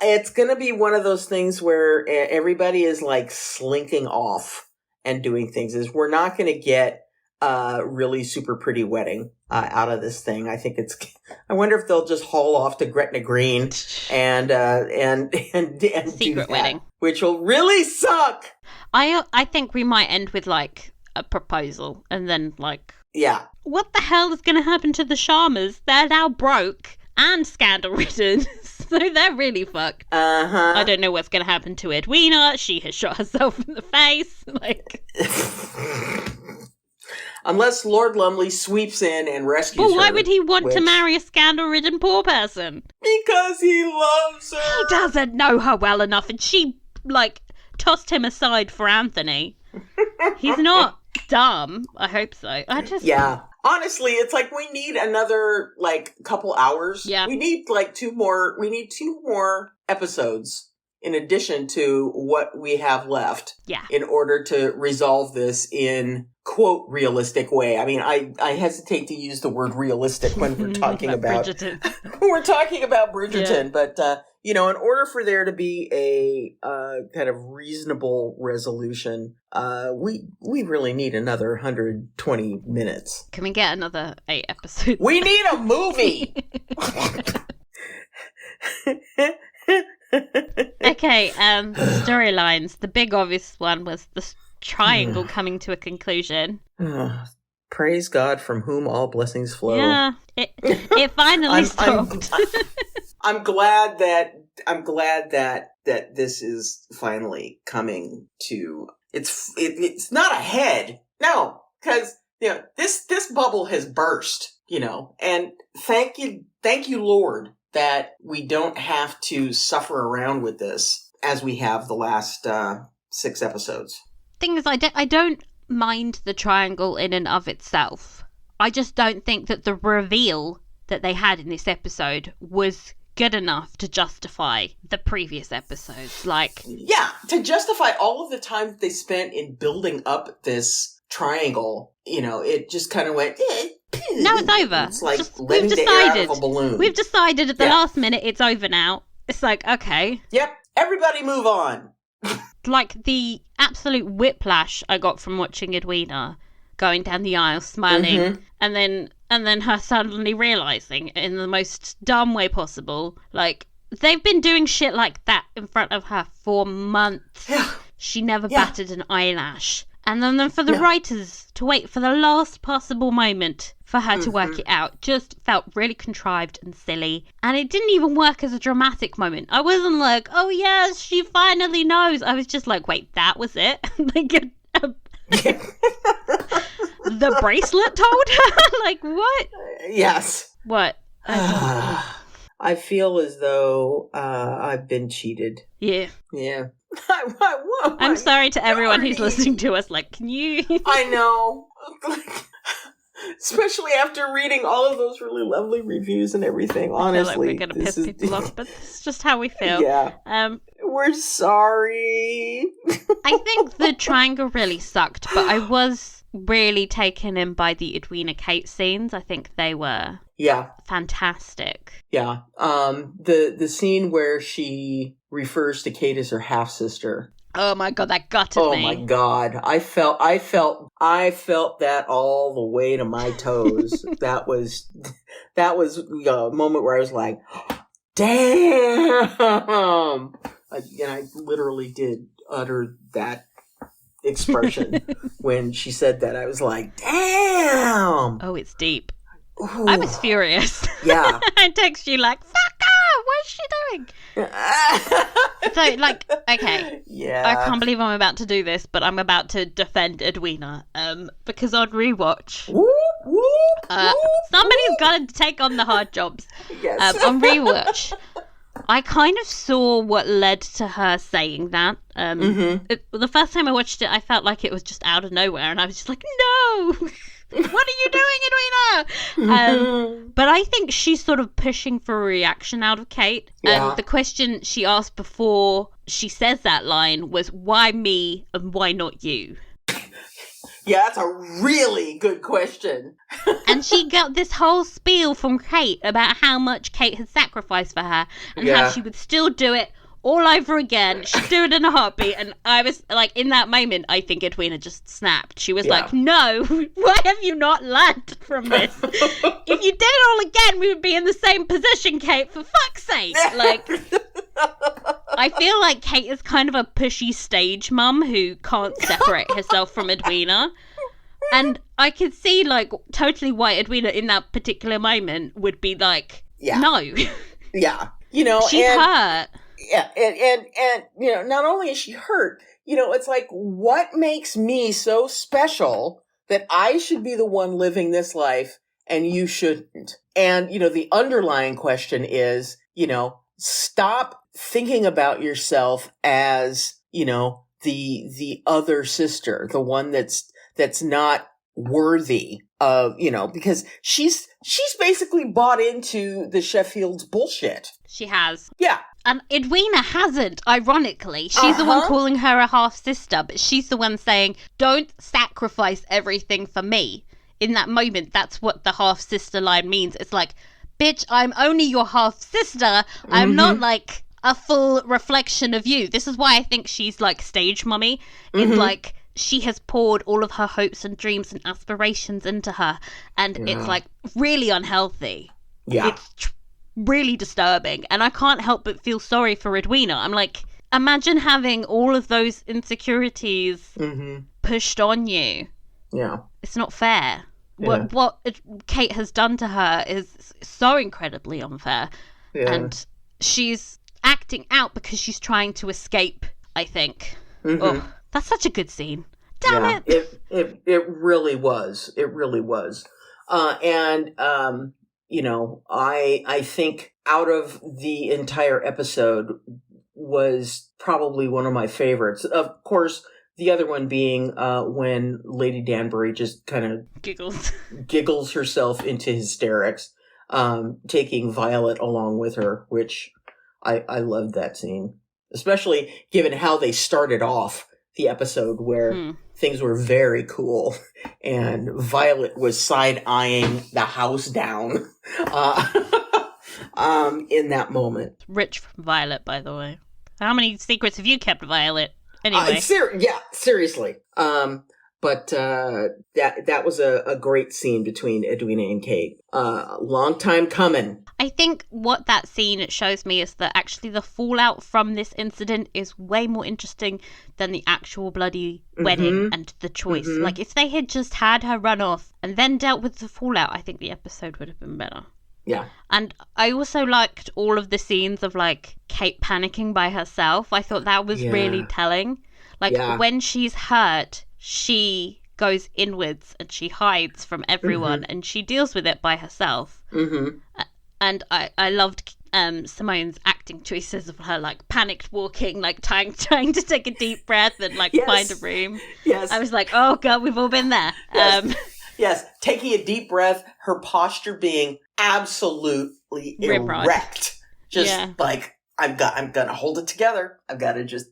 It's going to be one of those things where everybody is like slinking off and doing things. We're not going to get a really super pretty wedding out of this thing. I wonder if they'll just haul off to Gretna Green and secret wedding, which will really suck. I think we might end with like a proposal and then like, what the hell is going to happen to the Sharmas? They're now broke and scandal-ridden, so they're really fucked. I don't know what's going to happen to Edwina. She has shot herself in the face. Like, unless Lord Lumley sweeps in and rescues her. Well, why would he want to marry a scandal-ridden poor person? Because he loves her. He doesn't know her well enough, and she, like, tossed him aside for Anthony. He's not dumb. I hope so. Yeah. Honestly, it's like we need another, like, couple hours. Yeah. We need, like, 2 more episodes in addition to what we have left. Yeah. In order to resolve this in, quote, realistic way. I mean, I hesitate to use the word realistic when we're talking about Bridgerton. We're talking about Bridgerton, but, in order for there to be a kind of reasonable resolution, we really need another 120 minutes. Can we get another 8 episodes? We need a movie! Okay, storylines. The big obvious one was the triangle coming to a conclusion. Praise God, from whom all blessings flow. Yeah, it finally stopped. I'm glad that this is finally coming to it's not a head. No, because this bubble has burst, and thank you Lord that we don't have to suffer around with this as we have the last 6 episodes. Thing is, I don't mind the triangle in and of itself. I just don't think that the reveal that they had in this episode was good enough to justify the previous episodes. Like, yeah, to justify all of the time that they spent in building up this triangle, it just kind of went, now it's over. It's like letting the air out of a balloon. We've decided at the last minute it's over now. It's like, okay. Yep, everybody move on. Like, the absolute whiplash I got from watching Edwina going down the aisle smiling, and then her suddenly realizing in the most dumb way possible, like, they've been doing shit like that in front of her for months. she never batted an eyelash. And then for the writers to wait for the last possible moment for her to work it out just felt really contrived and silly. And it didn't even work as a dramatic moment. I wasn't like, oh yes, she finally knows. I was just like, wait, that was it? Like, the bracelet told her? Like, what? Yes. What? I feel as though I've been cheated. Yeah. Yeah. I'm sorry to everyone who's listening to us. Like, can you? I know. Especially after reading all of those really lovely reviews and everything. Honestly, I feel like we're gonna piss people off, but it's just how we feel. Yeah. We're sorry. I think the triangle really sucked, but I was really taken in by the Edwina Kate scenes. I think they were fantastic. Yeah. The scene where she refers to Kate as her half sister. Oh my god, that gutted me. Oh my god. I felt that all the way to my toes. that was a moment where I was like, damn. And I literally did utter that expression when she said that. I was like, damn. Oh, it's deep. Ooh. I was furious. Yeah. I text you like, fuck her, what's she doing? So, like, okay. Yeah. I can't believe I'm about to do this, but I'm about to defend Edwina. Because on rewatch, whoop, whoop, somebody's got to take on the hard jobs. Yes. On rewatch, I kind of saw what led to her saying that. The first time I watched it, I felt like it was just out of nowhere, and I was just like, no! What are you doing, Edwina? But I think she's sort of pushing for a reaction out of Kate. The question she asked before she says that line was, why me and why not you? Yeah, that's a really good question. And she got this whole spiel from Kate about how much Kate had sacrificed for her and how she would still do it all over again. She'd do it in a heartbeat. And I was like, in that moment, I think Edwina just snapped. She was like, no, why have you not learned from this? If you did it all again, we would be in the same position, Kate, for fuck's sake. Like, I feel like Kate is kind of a pushy stage mum who can't separate herself from Edwina. And I could see, like, totally why Edwina in that particular moment would be like, no. Yeah. You know, she's hurt. Yeah, and you know, not only is she hurt, you know, it's like, what makes me so special that I should be the one living this life and you shouldn't? And, you know, the underlying question is, you know, stop thinking about yourself as, you know, the other sister, the one that's not worthy of, you know, because she's basically bought into the Sheffield's bullshit. She has. Yeah. And Edwina hasn't, ironically. She's the one calling her a half-sister, but she's the one saying, don't sacrifice everything for me. In that moment, that's what the half-sister line means. It's like, bitch, I'm only your half-sister. I'm not, like, a full reflection of you. This is why I think she's, like, stage mummy. It's like, she has poured all of her hopes and dreams and aspirations into her. And it's, like, really unhealthy. Yeah. It's really disturbing, and I can't help but feel sorry for Edwina. I'm like, imagine having all of those insecurities pushed on you. Yeah, it's not fair. What Kate has done to her is so incredibly unfair, and she's acting out because she's trying to escape, I think. Oh, that's such a good scene. Damn it. It really was. It really was. You know, I think out of the entire episode was probably one of my favorites. Of course, the other one being when Lady Danbury just kind of giggles herself into hysterics, taking Violet along with her, which I loved that scene, especially given how they started off the episode where things were very cool and Violet was side-eyeing the house down in that moment. Rich from Violet, by the way. How many secrets have you kept, Violet? Anyway. Seriously. But But that was a great scene between Edwina and Kate. Long time coming. I think what that scene shows me is that actually the fallout from this incident is way more interesting than the actual bloody wedding and the choice. Like, if they had just had her run off and then dealt with the fallout, I think the episode would have been better. Yeah. And I also liked all of the scenes of, like, Kate panicking by herself. I thought that was really telling. Like, when she's hurt, she goes inwards and she hides from everyone and she deals with it by herself. And I loved Simone's acting choices of her, like, panicked walking, like, trying to take a deep breath and, like, find a room. Yes. I was like, oh, God, we've all been there. Yes, taking a deep breath, her posture being absolutely erect. Just like, I'm gonna hold it together. I've got to just,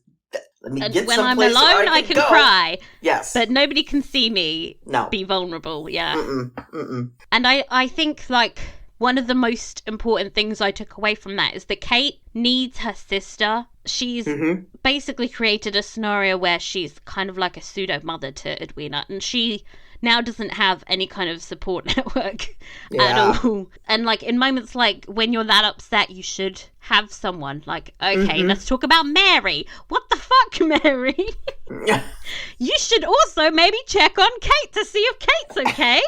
let me get when I'm someplace alone, I can cry. Yes. But nobody can see me be vulnerable, And I think, like, one of the most important things I took away from that is that Kate needs her sister. She's basically created a scenario where she's kind of like a pseudo-mother to Edwina, and she now doesn't have any kind of support network at all. And, like, in moments like when you're that upset, you should have someone. Like, okay, let's talk about Mary. What the fuck, Mary? You should also maybe check on Kate to see if Kate's okay.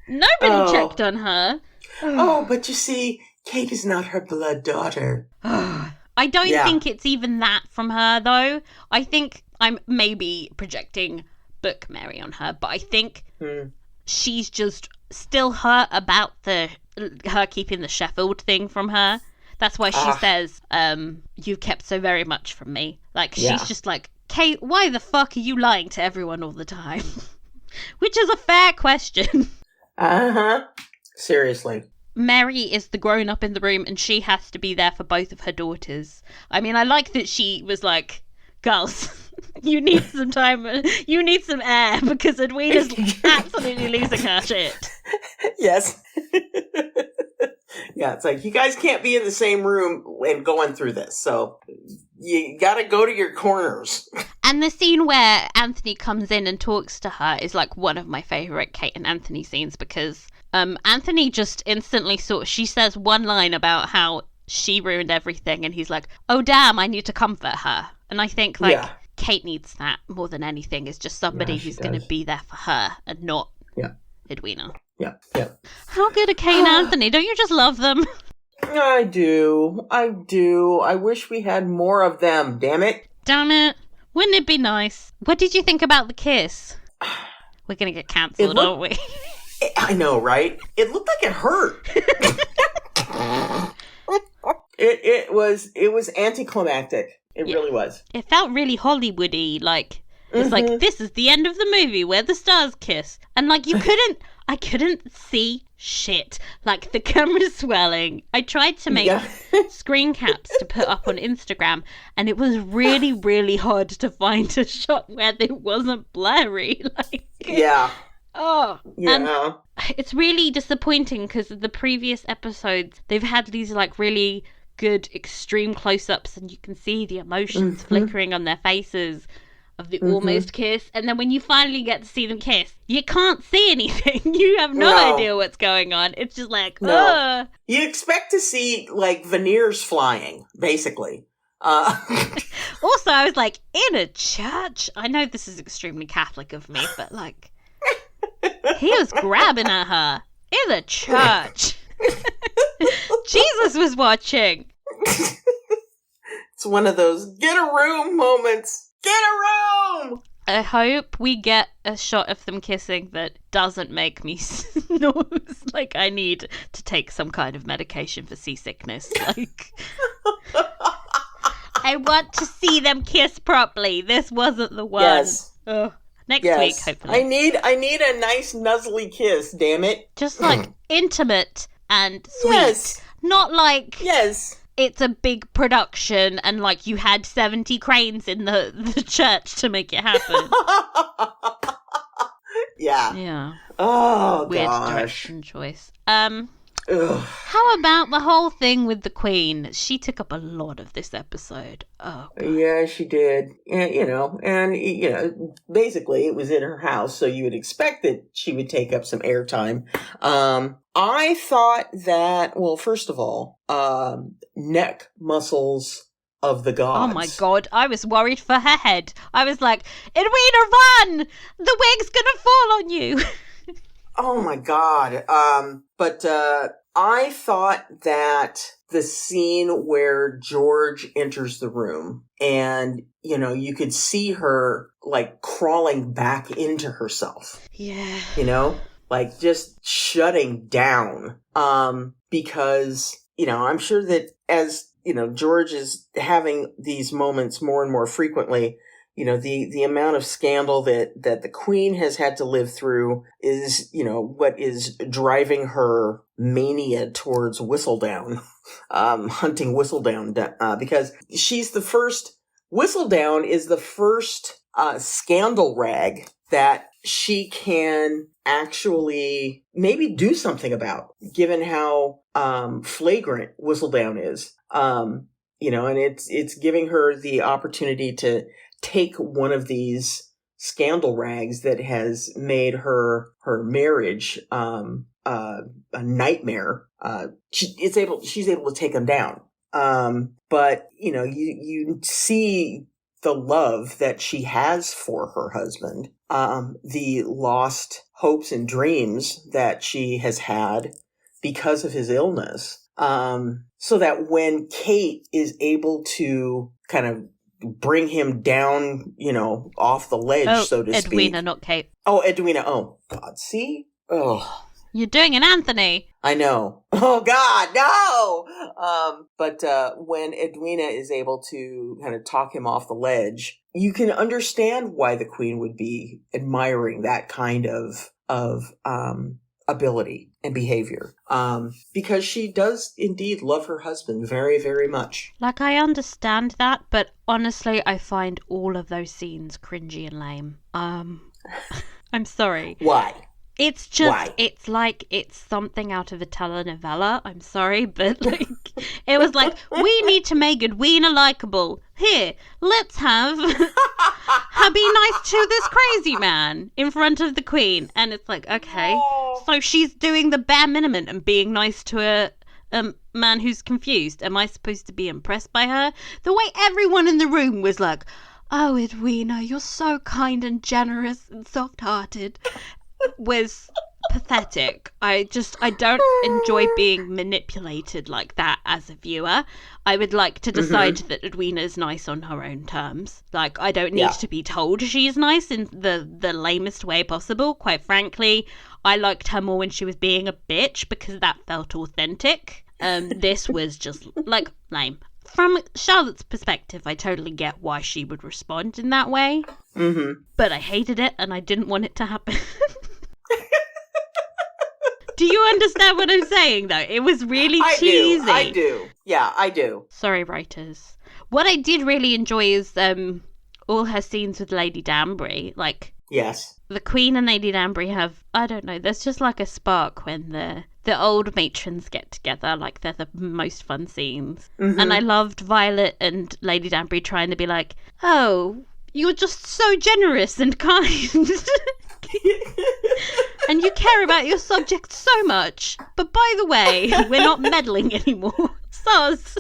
Nobody checked on her. Oh, but you see, Kate is not her blood daughter. I don't think it's even that from her, though. I think I'm maybe projecting book Mary on her, but I think she's just still hurt about her keeping the Sheffield thing from her. That's why she says, you've kept so very much from me. Like, she's just like, Kate, why the fuck are you lying to everyone all the time? Which is a fair question. Seriously. Mary is the grown-up in the room, and she has to be there for both of her daughters. I mean, I like that she was like, girls, you need some time, you need some air, because Edwina's absolutely losing her shit. Yes. Yeah, it's like, you guys can't be in the same room and going through this, so you gotta go to your corners. And the scene where Anthony comes in and talks to her is, like, one of my favourite Kate and Anthony scenes, because Anthony just instantly she says one line about how she ruined everything, and he's like, oh damn, I need to comfort her. And I think, like, Kate needs that more than anything, is just somebody who's going to be there for her and not Edwina. Yeah. How good are Kate and Anthony? Don't you just love them? I do. I wish we had more of them, damn it. Damn it. Wouldn't it be nice? What did you think about the kiss? We're going to get cancelled, aren't we? I know, right? It looked like it hurt. It was anticlimactic. It really was. It felt really Hollywoody, like, it's like, this is the end of the movie where the stars kiss. And, like, I couldn't see shit. Like, the camera's swelling. I tried to make screen caps to put up on Instagram, and it was really, really hard to find a shot where it wasn't blurry. Like, and it's really disappointing because the previous episodes, they've had these, like, really good extreme close-ups, and you can see the emotions flickering on their faces of the almost kiss, and then when you finally get to see them kiss, you can't see anything. You have no idea what's going on. It's just like, ugh. You expect to see, like, veneers flying, basically. Also, I was like, in a church? I know this is extremely Catholic of me, but, like, he was grabbing at her in a church. Jesus was watching. It's one of those get a room moments. Get a room! I hope we get a shot of them kissing that doesn't make me snooze. Like, I need to take some kind of medication for seasickness. Like, I want to see them kiss properly. This wasn't the one. Yes. Ugh. Next week, hopefully. I need a nice nuzzly kiss, damn it. Just, like, intimate and sweet. Yes. Not like... Yes. It's a big production and, like, you had 70 cranes in the church to make it happen. Yeah. Yeah. Oh, Weird gosh. direction choice. Ugh. How about the whole thing with the Queen? She took up a lot of this episode. Oh, God. Yeah, she did. And basically it was in her house, so you would expect that she would take up some airtime. I thought that, well, first of all, neck muscles of the gods. Oh my God, I was worried for her head. I was like, Edwina, run! The wig's gonna fall on you. Oh my God. But I thought that the scene where George enters the room and, you could see her like crawling back into herself. Yeah. Like just shutting down. Because, I'm sure that as, George is having these moments more and more frequently, the amount of scandal that the Queen has had to live through is, what is driving her mania towards Whistledown, hunting Whistledown, because she's the first, Whistledown is the first scandal rag that she can actually maybe do something about, given how flagrant Whistledown is. And it's giving her the opportunity to take one of these scandal rags that has made her marriage a nightmare. She's able to take them down. But you see the love that she has for her husband, the lost hopes and dreams that she has had because of his illness. So that when Kate is able to kind of bring him down, off the ledge, so to speak. Edwina, not Kate. Oh, Edwina. Oh, God. See? Oh. You're doing an Anthony. I know. Oh, God, no! But when Edwina is able to kind of talk him off the ledge, you can understand why the Queen would be admiring that kind of ability and behavior. Because she does indeed love her husband very, very much. Like, I understand that, but honestly, I find all of those scenes cringy and lame. I'm sorry. Why? It's just, Why? It's like it's something out of a telenovela. I'm sorry, but like, it was like, we need to make Edwina likable. Here, let's have her be nice to this crazy man in front of the Queen. And it's like, okay, so she's doing the bare minimum and being nice to a man who's confused. Am I supposed to be impressed by her? The way everyone in the room was like, oh, Edwina, you're so kind and generous and soft-hearted, was pathetic. I don't enjoy being manipulated like that as a viewer. I would like to decide that Edwina is nice on her own terms. Like, I don't need to be told she's nice in the lamest way possible. Quite frankly, I liked her more when she was being a bitch because that felt authentic. This was just, like, lame. From Charlotte's perspective, I totally get why she would respond in that way. Mm-hmm. But I hated it and I didn't want it to happen. Do you understand what I'm saying, though? It was really cheesy. I do. Yeah, I do. Sorry, writers. What I did really enjoy is all her scenes with Lady Danbury. Like, yes, the Queen and Lady Danbury have, I don't know, there's just like a spark when the old matrons get together. Like, they're the most fun scenes. Mm-hmm. And I loved Violet and Lady Danbury trying to be like, oh, you're just so generous and kind. And you care about your subjects so much. But by the way, we're not meddling anymore. Sus.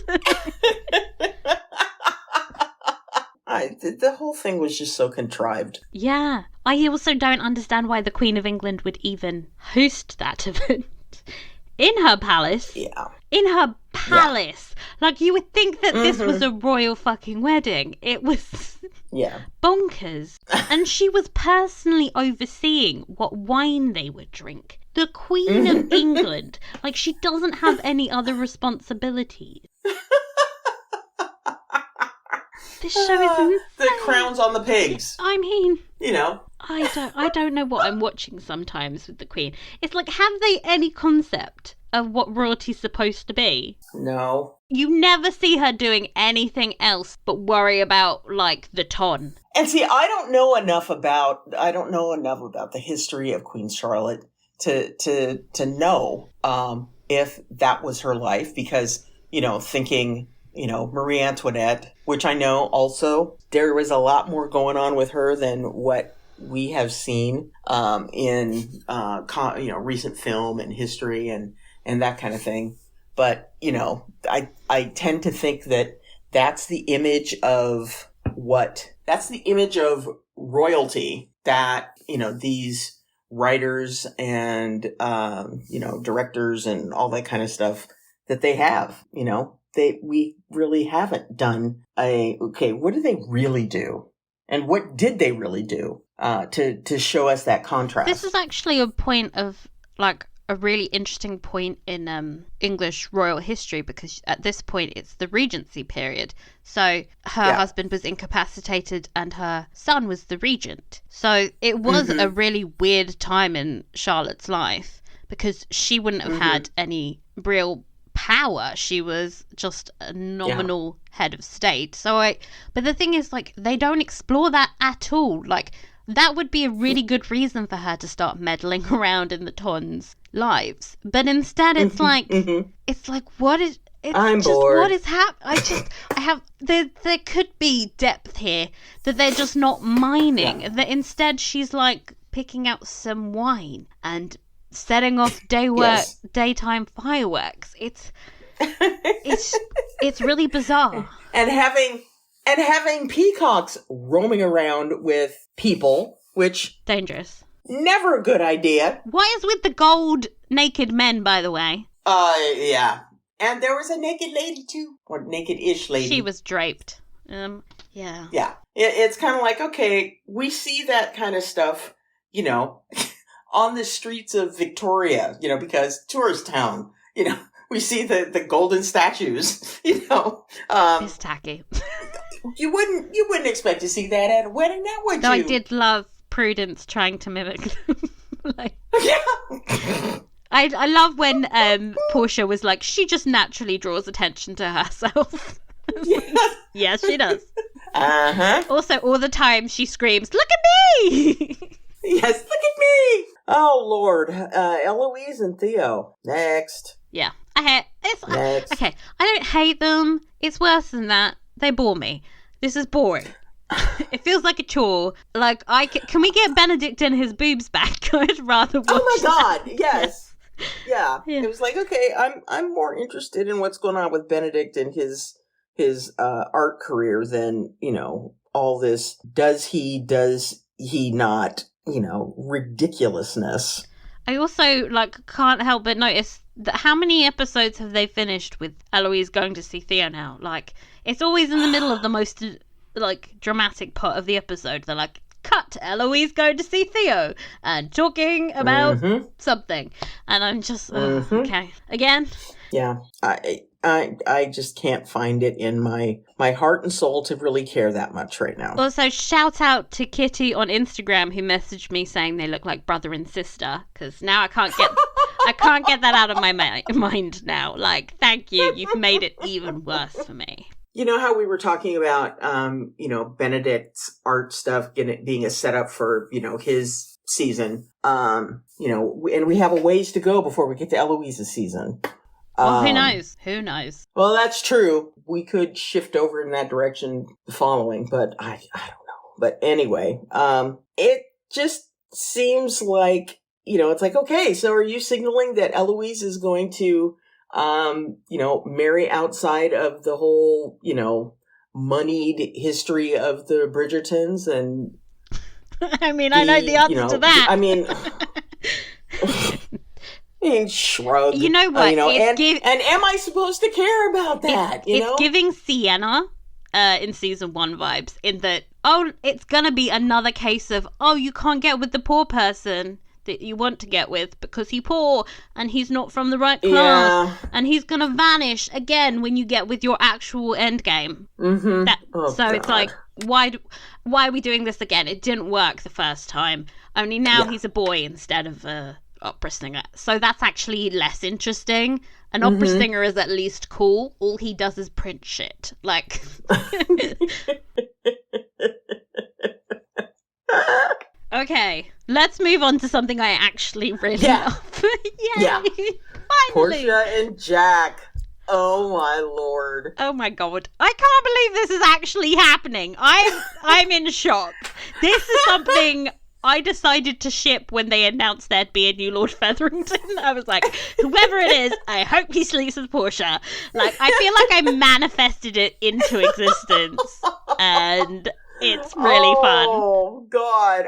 The whole thing was just so contrived. Yeah. I also don't understand why the Queen of England would even host that event. In her palace. Yeah. In her palace. Yeah. Like, you would think that this was a royal fucking wedding. It was bonkers. And she was personally overseeing what wine they would drink. The Queen of England. Like, she doesn't have any other responsibilities. This show is insane. The crown's on the pigs. I mean, I don't know what I'm watching sometimes with the Queen. It's like, have they any concept of what royalty's supposed to be? No. You never see her doing anything else but worry about, like, the ton. And see, I don't know enough about the history of Queen Charlotte to know. if that was her life, because, thinking, Marie Antoinette, which I know also there was a lot more going on with her than what we have seen in recent film and history and that kind of thing. But, I tend to think that that's the image of royalty that, these writers and, directors and all that kind of stuff that they have, we really haven't done what do they really do? And what did they really do to show us that contrast? This is actually a point of, a really interesting point in English royal history, because at this point it's the Regency period. So her husband was incapacitated and her son was the regent. So it was a really weird time in Charlotte's life, because she wouldn't have had any real power. She was just a nominal head of state. But the thing is, they don't explore that at all. That would be a really good reason for her to start meddling around in the Tons' lives. But instead, it's what is... I'm bored. What is happening? There could be depth here that they're just not mining. That instead she's picking out some wine and setting off daytime fireworks. It's really bizarre. And having peacocks roaming around with people, which dangerous. Never a good idea. What is with the gold naked men, by the way? Yeah. And there was a naked lady too, or naked-ish lady. She was draped. Yeah. Yeah. It's kind of okay, we see that kind of stuff, on the streets of Victoria, because tourist town, we see the golden statues, It's tacky. You wouldn't expect to see that at a wedding, now would you? Though I did love Prudence trying to mimic them. I love when Portia was she just naturally draws attention to herself. Yes, she does. Also, all the time she screams, "Look at me!" Yes, look at me! Oh, Lord. Eloise and Theo. Next. Yeah. Okay, I don't hate them. It's worse than that. They bore me. This is boring. It feels like a chore. Can we get Benedict and his boobs back? I'd rather watch God, yes. Yeah. It was okay, I'm more interested in what's going on with Benedict and his art career than, all this does he not, ridiculousness. I also can't help but notice that how many episodes have they finished with Eloise going to see Theo now? It's always in the middle of the most dramatic part of the episode. They're cut, Eloise going to see Theo and talking about something, and I'm just okay again. Yeah, I just can't find it in my heart and soul to really care that much right now. Also, shout out to Kitty on Instagram who messaged me saying they look like brother and sister, because now I can't get that out of my mind now. Thank you, you've made it even worse for me. You know how we were talking about, Benedict's art stuff being a setup for, his season, and we have a ways to go before we get to Eloise's season. Well, who knows? Who knows? Well, that's true. We could shift over in that direction the following, but I don't know. But anyway, it just seems it's okay, so are you signaling that Eloise is going to marry outside of the whole, moneyed history of the Bridgertons? And I mean, I know the answer to that. I mean, shrug. You know what? And am I supposed to care about that? It's giving Sienna in season 1 vibes, in that, it's gonna be another case of, you can't get with the poor person that you want to get with because he's poor and he's not from the right class, and he's gonna vanish again when you get with your actual end game. It's why are we doing this again? It didn't work the first time, only now he's a boy instead of a opera singer, so that's actually less interesting. An opera singer is at least cool. All he does is print shit. Okay, let's move on to something I actually really love. Yay! Finally! Portia and Jack. Oh my lord. Oh my god. I can't believe this is actually happening. I'm in shock. This is something I decided to ship when they announced there'd be a new Lord Featherington. I was like, whoever it is, I hope he sleeps with Portia. Like, I feel like I manifested it into existence. And it's really fun. Oh god.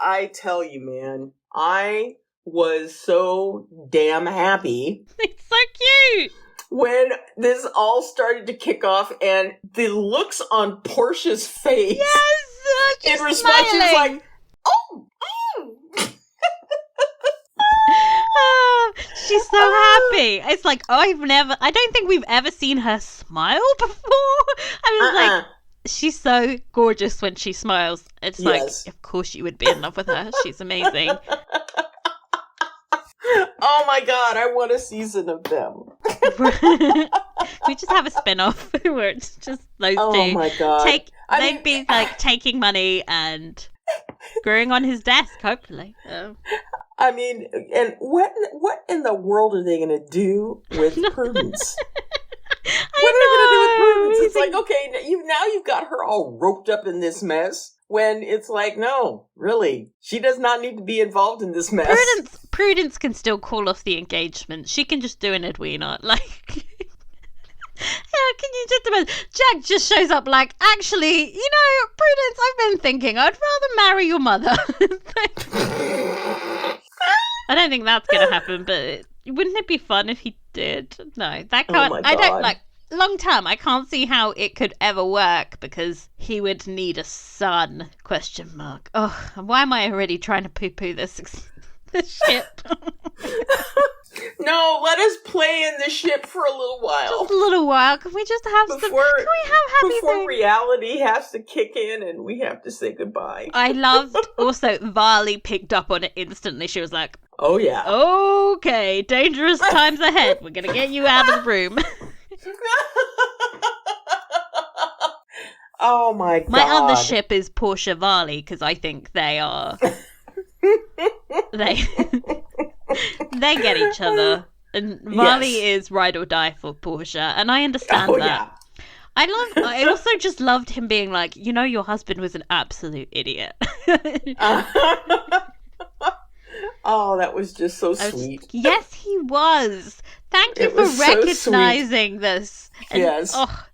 I tell you, man. I was so damn happy. It's so cute. When this all started to kick off and the looks on Portia's face. Yes! In response, she was like, oh! She's so happy. It's like, I don't think we've ever seen her smile before. I was like, she's so gorgeous when she smiles. It's like, of course you would be in love with her. She's amazing. Oh my god, I want a season of them. We just have a spin-off where it's just those two. Oh my god. They'd be like taking money and screwing on his desk, hopefully. I mean, and what in the world are they going to do with Prudence? What are they going to do with Prudence? It's like, okay, now you've got her all roped up in this mess. When it's like, no, really, she does not need to be involved in this mess. Prudence can still call off the engagement. She can just do an Edwina. Like, yeah, can you just imagine? Jack just shows up like, actually, Prudence, I've been thinking I'd rather marry your mother. I don't think that's going to happen, but wouldn't it be fun if he did? No, that can't. Oh my I don't God. like. Long term, I can't see how it could ever work because he would need a son, ? Oh, why am I already trying to poo-poo this ship? No, let us play in the ship for a little while. Just a little while. Can we just have some... Can we have happy Before things? reality has to kick in and we have to say goodbye. I loved also Varley picked up on it instantly. She was like, oh yeah. Okay, dangerous times ahead. We're going to get you out of the room. Oh my god. My other ship is Portia Varley because I think they are they get each other, and Varley is ride or die for Portia, and I understand that. Yeah. I also just loved him being like, your husband was an absolute idiot. Oh, that was just so sweet. Yes, he was. Thank you for recognizing this. And, yes. Oh,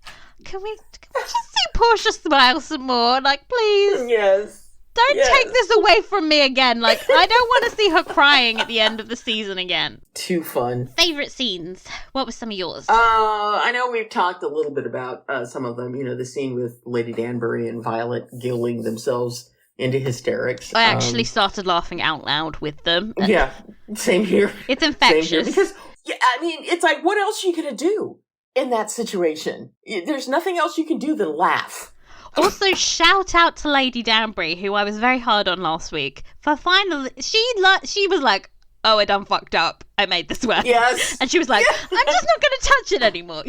can we just see Portia smile some more? Like, please. Yes. Don't take this away from me again. Like, I don't want to see her crying at the end of the season again. Too fun. Favorite scenes? What were some of yours? I know we've talked a little bit about some of them. The scene with Lady Danbury and Violet giggling themselves into hysterics. I actually started laughing out loud with them. Yeah, same here. It's infectious. Same here. Because, it's like, what else are you going to do in that situation? There's nothing else you can do than laugh. Also, shout out to Lady Danbury, who I was very hard on last week, for finally, she was like, oh, I done fucked up. I made this work. Yes. And she was like, I'm just not going to touch it anymore.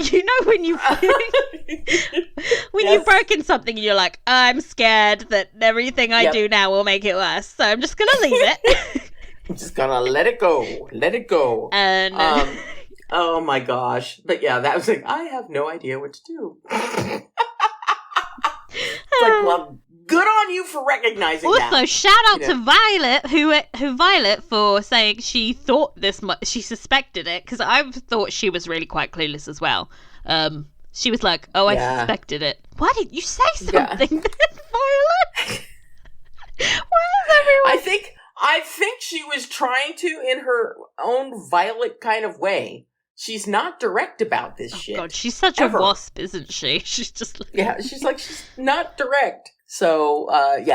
When you've broken something and you're like, I'm scared that everything I do now will make it worse. So I'm just going to leave it. I'm just going to let it go. Let it go. And oh my gosh. But yeah, that was like, I have no idea what to do. It's like, well, good on you for recognizing that. Also, shout out to Violet, who Violet for saying she thought this much, she suspected it, because I thought she was really quite clueless as well. She was like, "Oh, I suspected it." Why didn't you say something, then, Violet? Why is everyone? I think she was trying to in her own Violet kind of way. She's not direct about this shit. God, she's such a wasp, isn't she? She's just like... she's not direct. So, but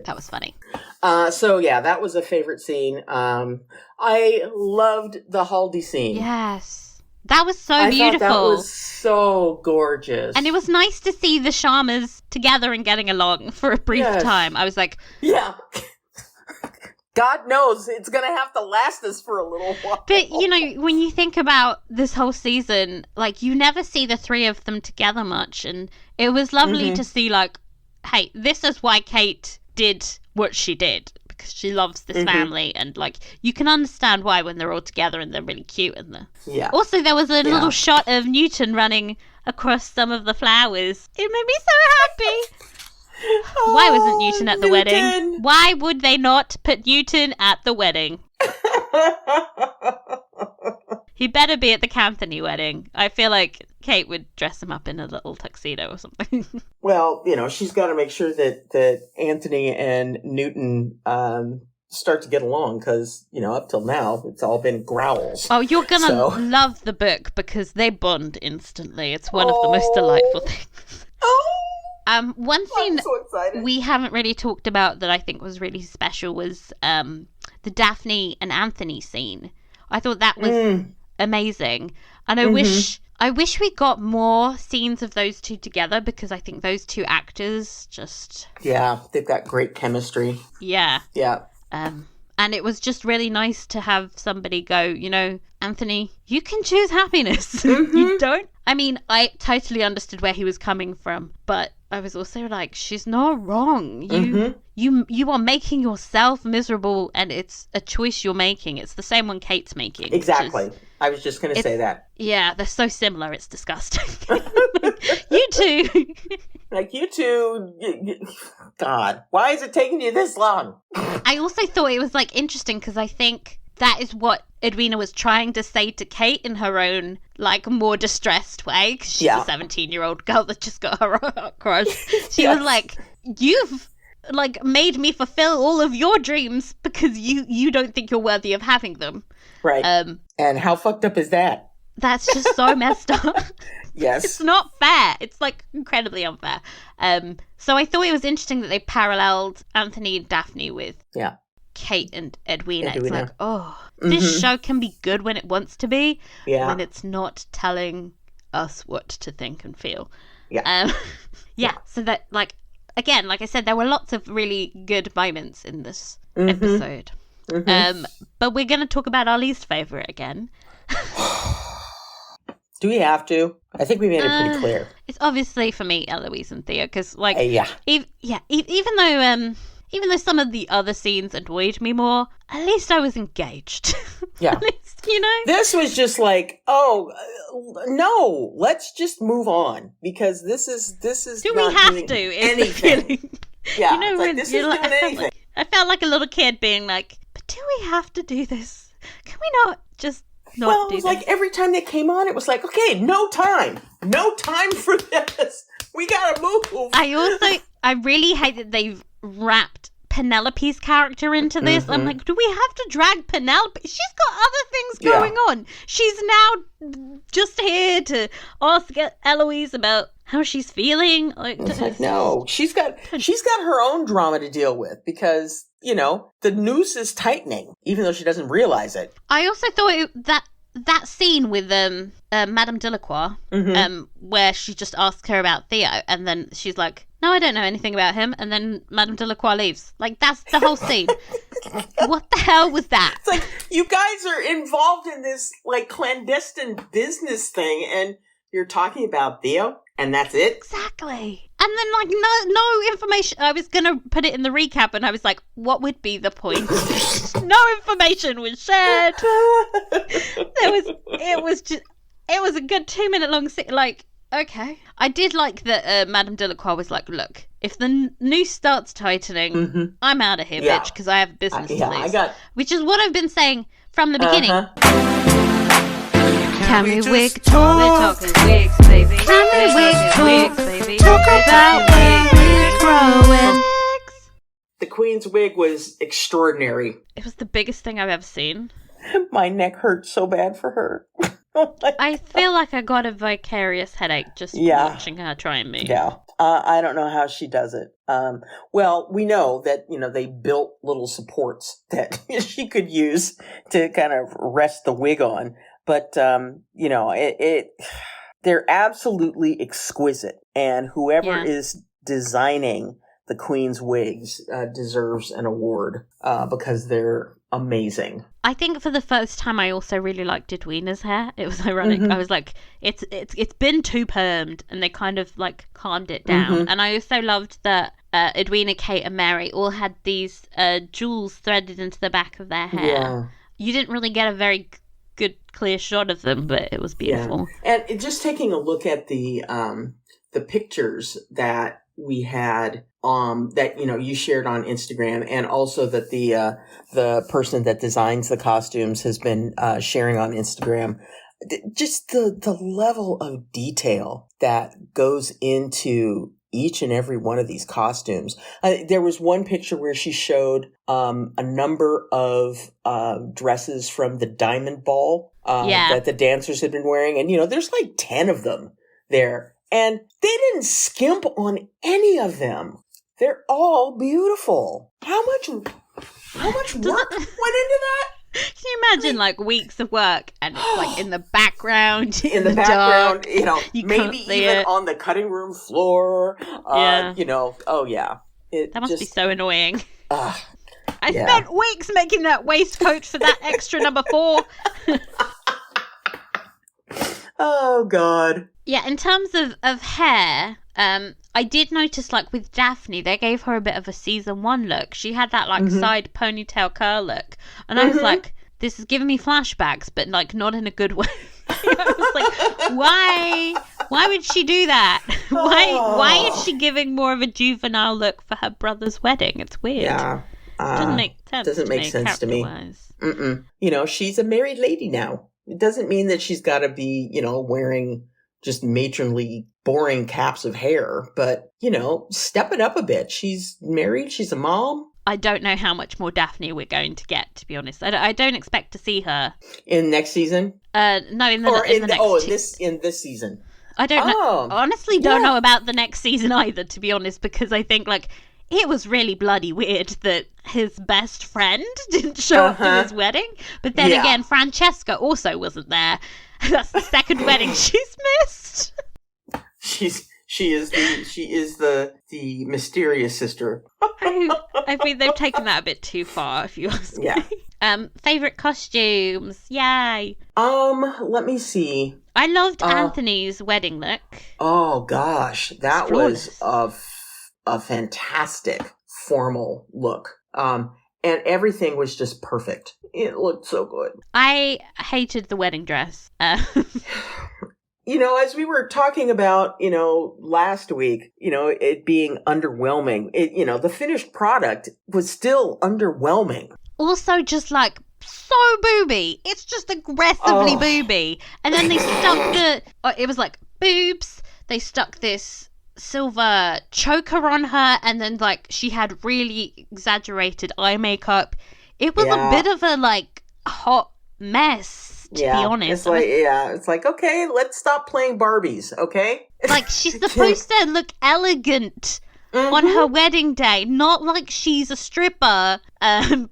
that was funny. That was a favorite scene. I loved the Haldy scene. Yes. That was so beautiful. Thought that was so gorgeous. And it was nice to see the Sharmas together and getting along for a brief time. I was like... Yeah. God knows it's going to have to last us for a little while. But, when you think about this whole season, like, you never see the three of them together much. And it was lovely to see, like, hey, this is why Kate did what she did. because she loves this family, and like you can understand why when they're all together and they're really cute. And also there was a little shot of Newton running across some of the flowers. It made me so happy. Why wasn't Newton at the wedding? Why would they not put Newton at the wedding? He better be at the Canthony wedding. I feel like Kate would dress him up in a little tuxedo or something. Well, she's got to make sure that Anthony and Newton start to get along, because, up till now, it's all been growls. Oh, you're going to love the book because they bond instantly. It's one of the most delightful things. One scene we haven't really talked about that I think was really special was the Daphne and Anthony scene. I thought that was amazing, and I wish we got more scenes of those two together, because I think those two actors just they've got great chemistry. And it was just really nice to have somebody go, Anthony, you can choose happiness. You don't. I mean, I totally understood where he was coming from, but I was also like, she's not wrong. You are making yourself miserable, and it's a choice you're making. It's the same one Kate's making. Exactly. I was just going to say that. Yeah, they're so similar. It's disgusting. You two. Like, you two, God, why is it taking you this long? I also thought it was, interesting, because I think that is what Edwina was trying to say to Kate in her own, more distressed way, because she's a 17-year-old girl that just got her crush. She was like, you've, made me fulfill all of your dreams because you don't think you're worthy of having them. Right. And how fucked up is that? That's just so messed up. Yes. It's not fair. It's incredibly unfair. So I thought it was interesting that they paralleled Anthony and Daphne with Kate and Edwina. It's like, this show can be good when it wants to be, when it's not telling us what to think and feel. So that, again, like I said, there were lots of really good moments in this episode. But we're going to talk about our least favourite again. Do we have to? I think we made it pretty clear. It's obviously for me Eloise and Theo, because even though some of the other scenes annoyed me more, at least I was engaged. Yeah. At least, This was just like, no, let's just move on, because this is do not we have doing to? anything. Yeah. This isn't doing anything. I felt like a little kid being like, but do we have to do this? Can we not just not well, do it was this? like every time they came on, it was like, okay, no time for this. We gotta move. I really hate that they've wrapped Penelope's character into this. I'm like, do we have to drag Penelope? She's got other things going on. She's now just here to ask Eloise about how she's feeling. It's like, no, she's got her own drama to deal with, because the noose is tightening, even though she doesn't realize it. I also thought that scene with Madame Delacroix, where she just asks her about Theo, and then she's like, no, I don't know anything about him, and then Madame Delacroix leaves. That's the whole scene. What the hell was that? It's like, you guys are involved in this clandestine business thing, and you're talking about Theo, and that's it? Exactly. And then no information. I was gonna put it in the recap, and I was like, what would be the point? No information was shared. It was a good 2-minute long scene. Okay. I did like that Madame Delacroix was like, look, if the noose starts tightening, I'm out of here, bitch, because I have business to lose. Which is what I've been saying from the beginning. Can we wig talk? We're talking wigs, baby. Can we wig talk? Baby. Talk about wigs growing. The Queen's wig was extraordinary. It was the biggest thing I've ever seen. My neck hurt so bad for her. I feel like I got a vicarious headache just watching her try and move. Yeah. I don't know how she does it. Well, we know that, they built little supports that she could use to kind of rest the wig on. But, they're absolutely exquisite. And whoever is designing the Queen's wigs deserves an award because they're amazing. I think for the first time I also really liked Edwina's hair. It was ironic. I was like, it's been too permed, and they kind of like calmed it down. And I also loved that Edwina, Kate, and Mary all had these jewels threaded into the back of their hair. Yeah. You didn't really get a very good clear shot of them, but it was beautiful. Yeah. And just taking a look at the pictures that we had that you shared on Instagram, and also that the person that designs the costumes has been sharing on Instagram, just the level of detail that goes into each and every one of these costumes. There was one picture where she showed a number of dresses from the Diamond Ball that the dancers had been wearing, and there's like 10 of them there. And they didn't skimp on any of them. They're all beautiful. How much work went into that? Can you imagine like weeks of work and it's like in the background? In the background, dark, maybe even on the cutting room floor. Oh yeah. That must be so annoying. I spent weeks making that waistcoat for that extra number 4. Oh God. Yeah, in terms of hair, I did notice, like, with Daphne, they gave her a bit of a season 1 look. She had that, like, side ponytail curl look. And I was like, this is giving me flashbacks, but, like, not in a good way. I was like, why would she do that? Why is she giving more of a juvenile look for her brother's wedding? It's weird. Yeah. Doesn't make sense. Doesn't make sense to me. She's a married lady now. It doesn't mean that she's got to be, wearing just matronly, boring caps of hair. But, step it up a bit. She's married. She's a mom. I don't know how much more Daphne we're going to get, to be honest. I don't expect to see her. In next season? No, in this season. I don't know. Honestly, don't know about the next season either, to be honest, because I think, like, it was really bloody weird that his best friend didn't show up to his wedding. But then again, Francesca also wasn't there. That's the second wedding she's missed. She is the mysterious sister. I mean, they've taken that a bit too far, if you ask me. Favorite costumes? Yay. Let me see. I loved Anthony's wedding look. Oh gosh, that was a fantastic formal look. And everything was just perfect. It looked so good. I hated the wedding dress. As we were talking about, last week, it being underwhelming, the finished product was still underwhelming. Also just like so booby. It's just aggressively booby. And then they stuck it was like boobs. They stuck this silver choker on her, and then like she had really exaggerated eye makeup. It was a bit of a like hot mess, to be honest. It's like, okay, let's stop playing Barbies, okay? Like, she's supposed to look elegant on her wedding day, not like she's a stripper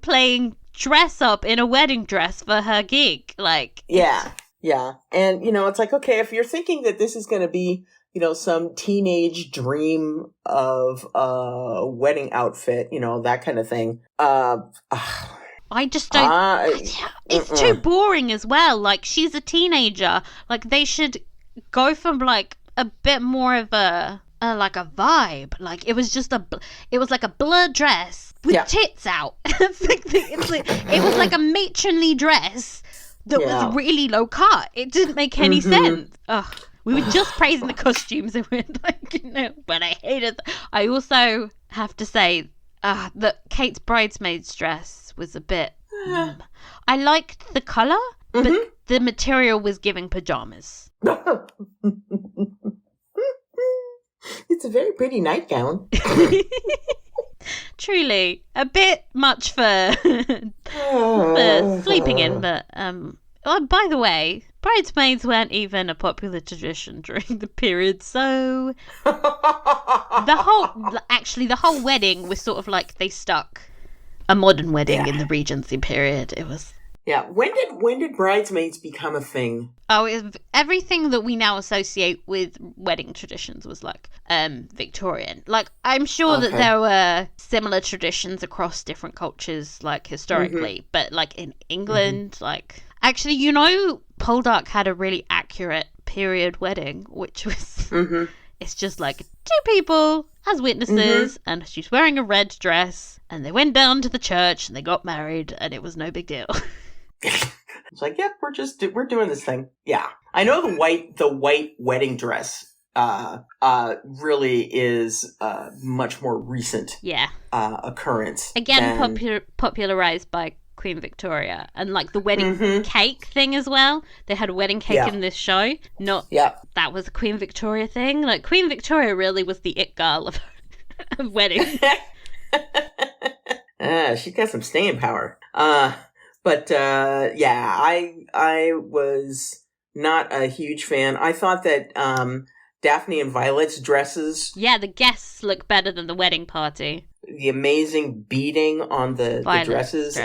playing dress up in a wedding dress for her gig. Like, yeah. And it's like, okay, if you're thinking that this is going to be some teenage dream of a wedding outfit, that kind of thing. I just don't. It's too boring as well. Like, she's a teenager. Like, they should go from like a bit more of a vibe. Like, it was like a blur dress with tits out. It was like a matronly dress that was really low cut. It didn't make any sense. Ugh. We were just praising the costumes, and we're like, but I hated them. I also have to say that Kate's bridesmaid's dress was a bit... I liked the colour, but the material was giving pajamas. It's a very pretty nightgown. Truly. A bit much for sleeping in, but... Oh, by the way, bridesmaids weren't even a popular tradition during the period, so the whole wedding was sort of like they stuck a modern wedding in the Regency period. It was Yeah. When did bridesmaids become a thing? Oh, everything that we now associate with wedding traditions was like Victorian. Like, I'm sure that there were similar traditions across different cultures, like historically, but like in England, like actually, Poldark had a really accurate period wedding, which was it's just like two people as witnesses, and she's wearing a red dress, and they went down to the church and they got married, and it was no big deal. It's like, yeah, we're doing this thing. Yeah, I know the white wedding dress really is a much more recent occurrence. Again, popularized by Queen Victoria, and like the wedding cake thing as well. They had a wedding cake in this show. That was a Queen Victoria thing. Like, Queen Victoria really was the it girl of weddings. She's got some staying power. But I was not a huge fan. I thought that Daphne and Violet's dresses... Yeah, the guests look better than the wedding party. The amazing beading on the dresses,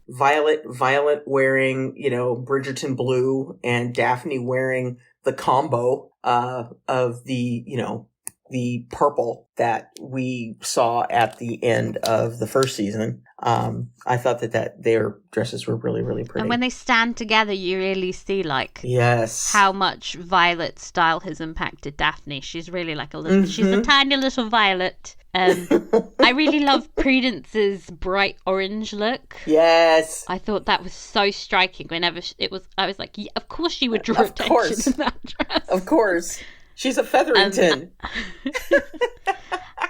Violet wearing, Bridgerton blue, and Daphne wearing the combo of the purple that we saw at the end of the first season. I thought that their dresses were really, really pretty. And when they stand together, you really see how much Violet's style has impacted Daphne. She's really like she's a tiny little Violet. I really love Prudence's bright orange look. Yes. I thought that was so striking whenever I was like, yeah, of course she would draw attention in that dress. Of course. She's a Featherington.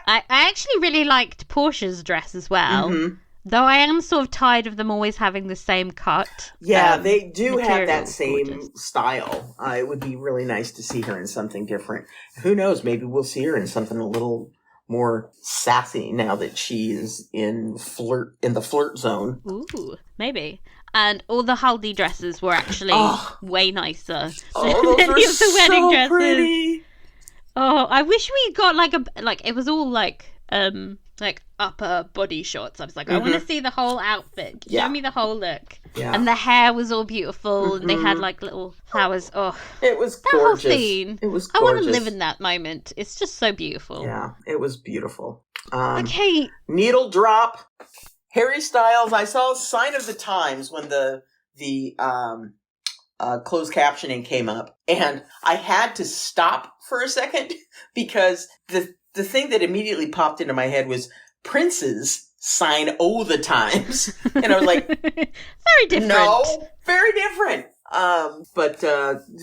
I actually really liked Portia's dress as well. Though I am sort of tired of them always having the same cut. Yeah, they do have that same style. It would be really nice to see her in something different. Who knows? Maybe we'll see her in something a little more sassy now that she is in the flirt zone. Ooh, maybe. And all the Haldi dresses were actually way nicer than those any of the wedding so dresses. Pretty. Oh, I wish we got it was all like upper body shots. I was like, I want to see the whole outfit. Show me the whole look. Yeah. And the hair was all beautiful, and they had like little flowers. Oh, it was that gorgeous. Whole scene. It was gorgeous. I want to live in that moment. It's just so beautiful. Yeah, it was beautiful. Okay. Needle drop. Harry Styles. I saw a sign of the times when the closed captioning came up, and I had to stop for a second because the thing that immediately popped into my head was Prince's sign the times. And I was like, very different. No, very different. But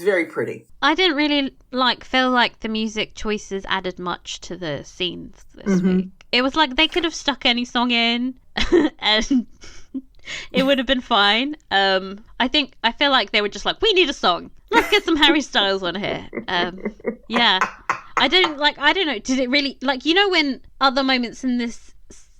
very pretty. I didn't really feel like the music choices added much to the scenes this week. It was like they could have stuck any song in and it would have been fine. I feel like they were just like, we need a song. Let's get some Harry Styles on here. Yeah. I don't know. Did it really, when other moments in this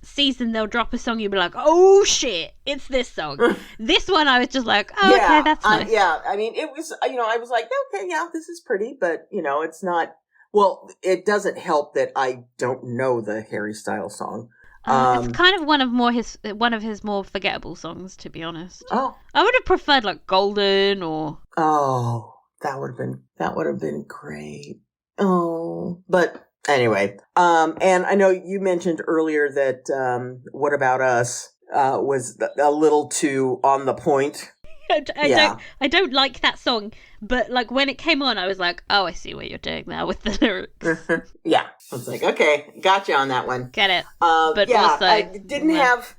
season they'll drop a song, you'll be like, oh shit, it's this song. This one I was just like, oh, yeah, okay, that's nice. Yeah, I mean, it was, I was like, okay, yeah, this is pretty, but, it's not, well, it doesn't help that I don't know the Harry Styles song. It's kind of one of his more forgettable songs, to be honest. Oh. I would have preferred Golden or... Oh, that would have been great. Oh, but anyway, and I know you mentioned earlier that What About Us was a little too on the point. I don't like that song, but when it came on, I was like, oh, I see what you're doing now with the lyrics. Yeah, I was like, okay, got you on that one. Get it? But yeah, also, I didn't have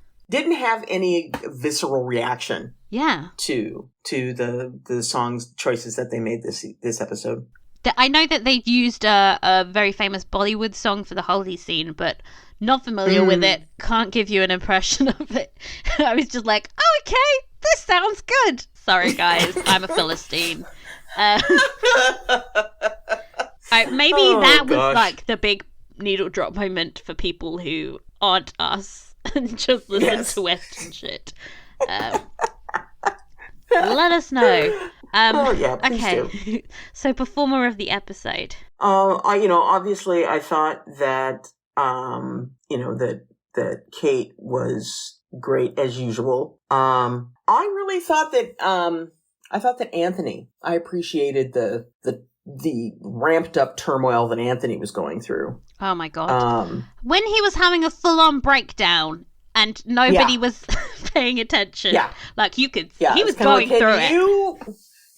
any visceral reaction. Yeah, to the songs choices that they made this episode. I know that they used a very famous Bollywood song for the Haldi scene, but not familiar with it. Can't give you an impression of it. I was just like, oh, okay, this sounds good. Sorry, guys, I'm a Philistine. Maybe that was the big needle drop moment for people who aren't us and just listen to Western shit. Let us know. Okay. Do. So, performer of the episode. Obviously, I thought that, that Kate was great as usual. I really thought that Anthony, I appreciated the ramped up turmoil that Anthony was going through. Oh my God. When he was having a full on breakdown and nobody was paying attention. Yeah. Like you could, he was going through it.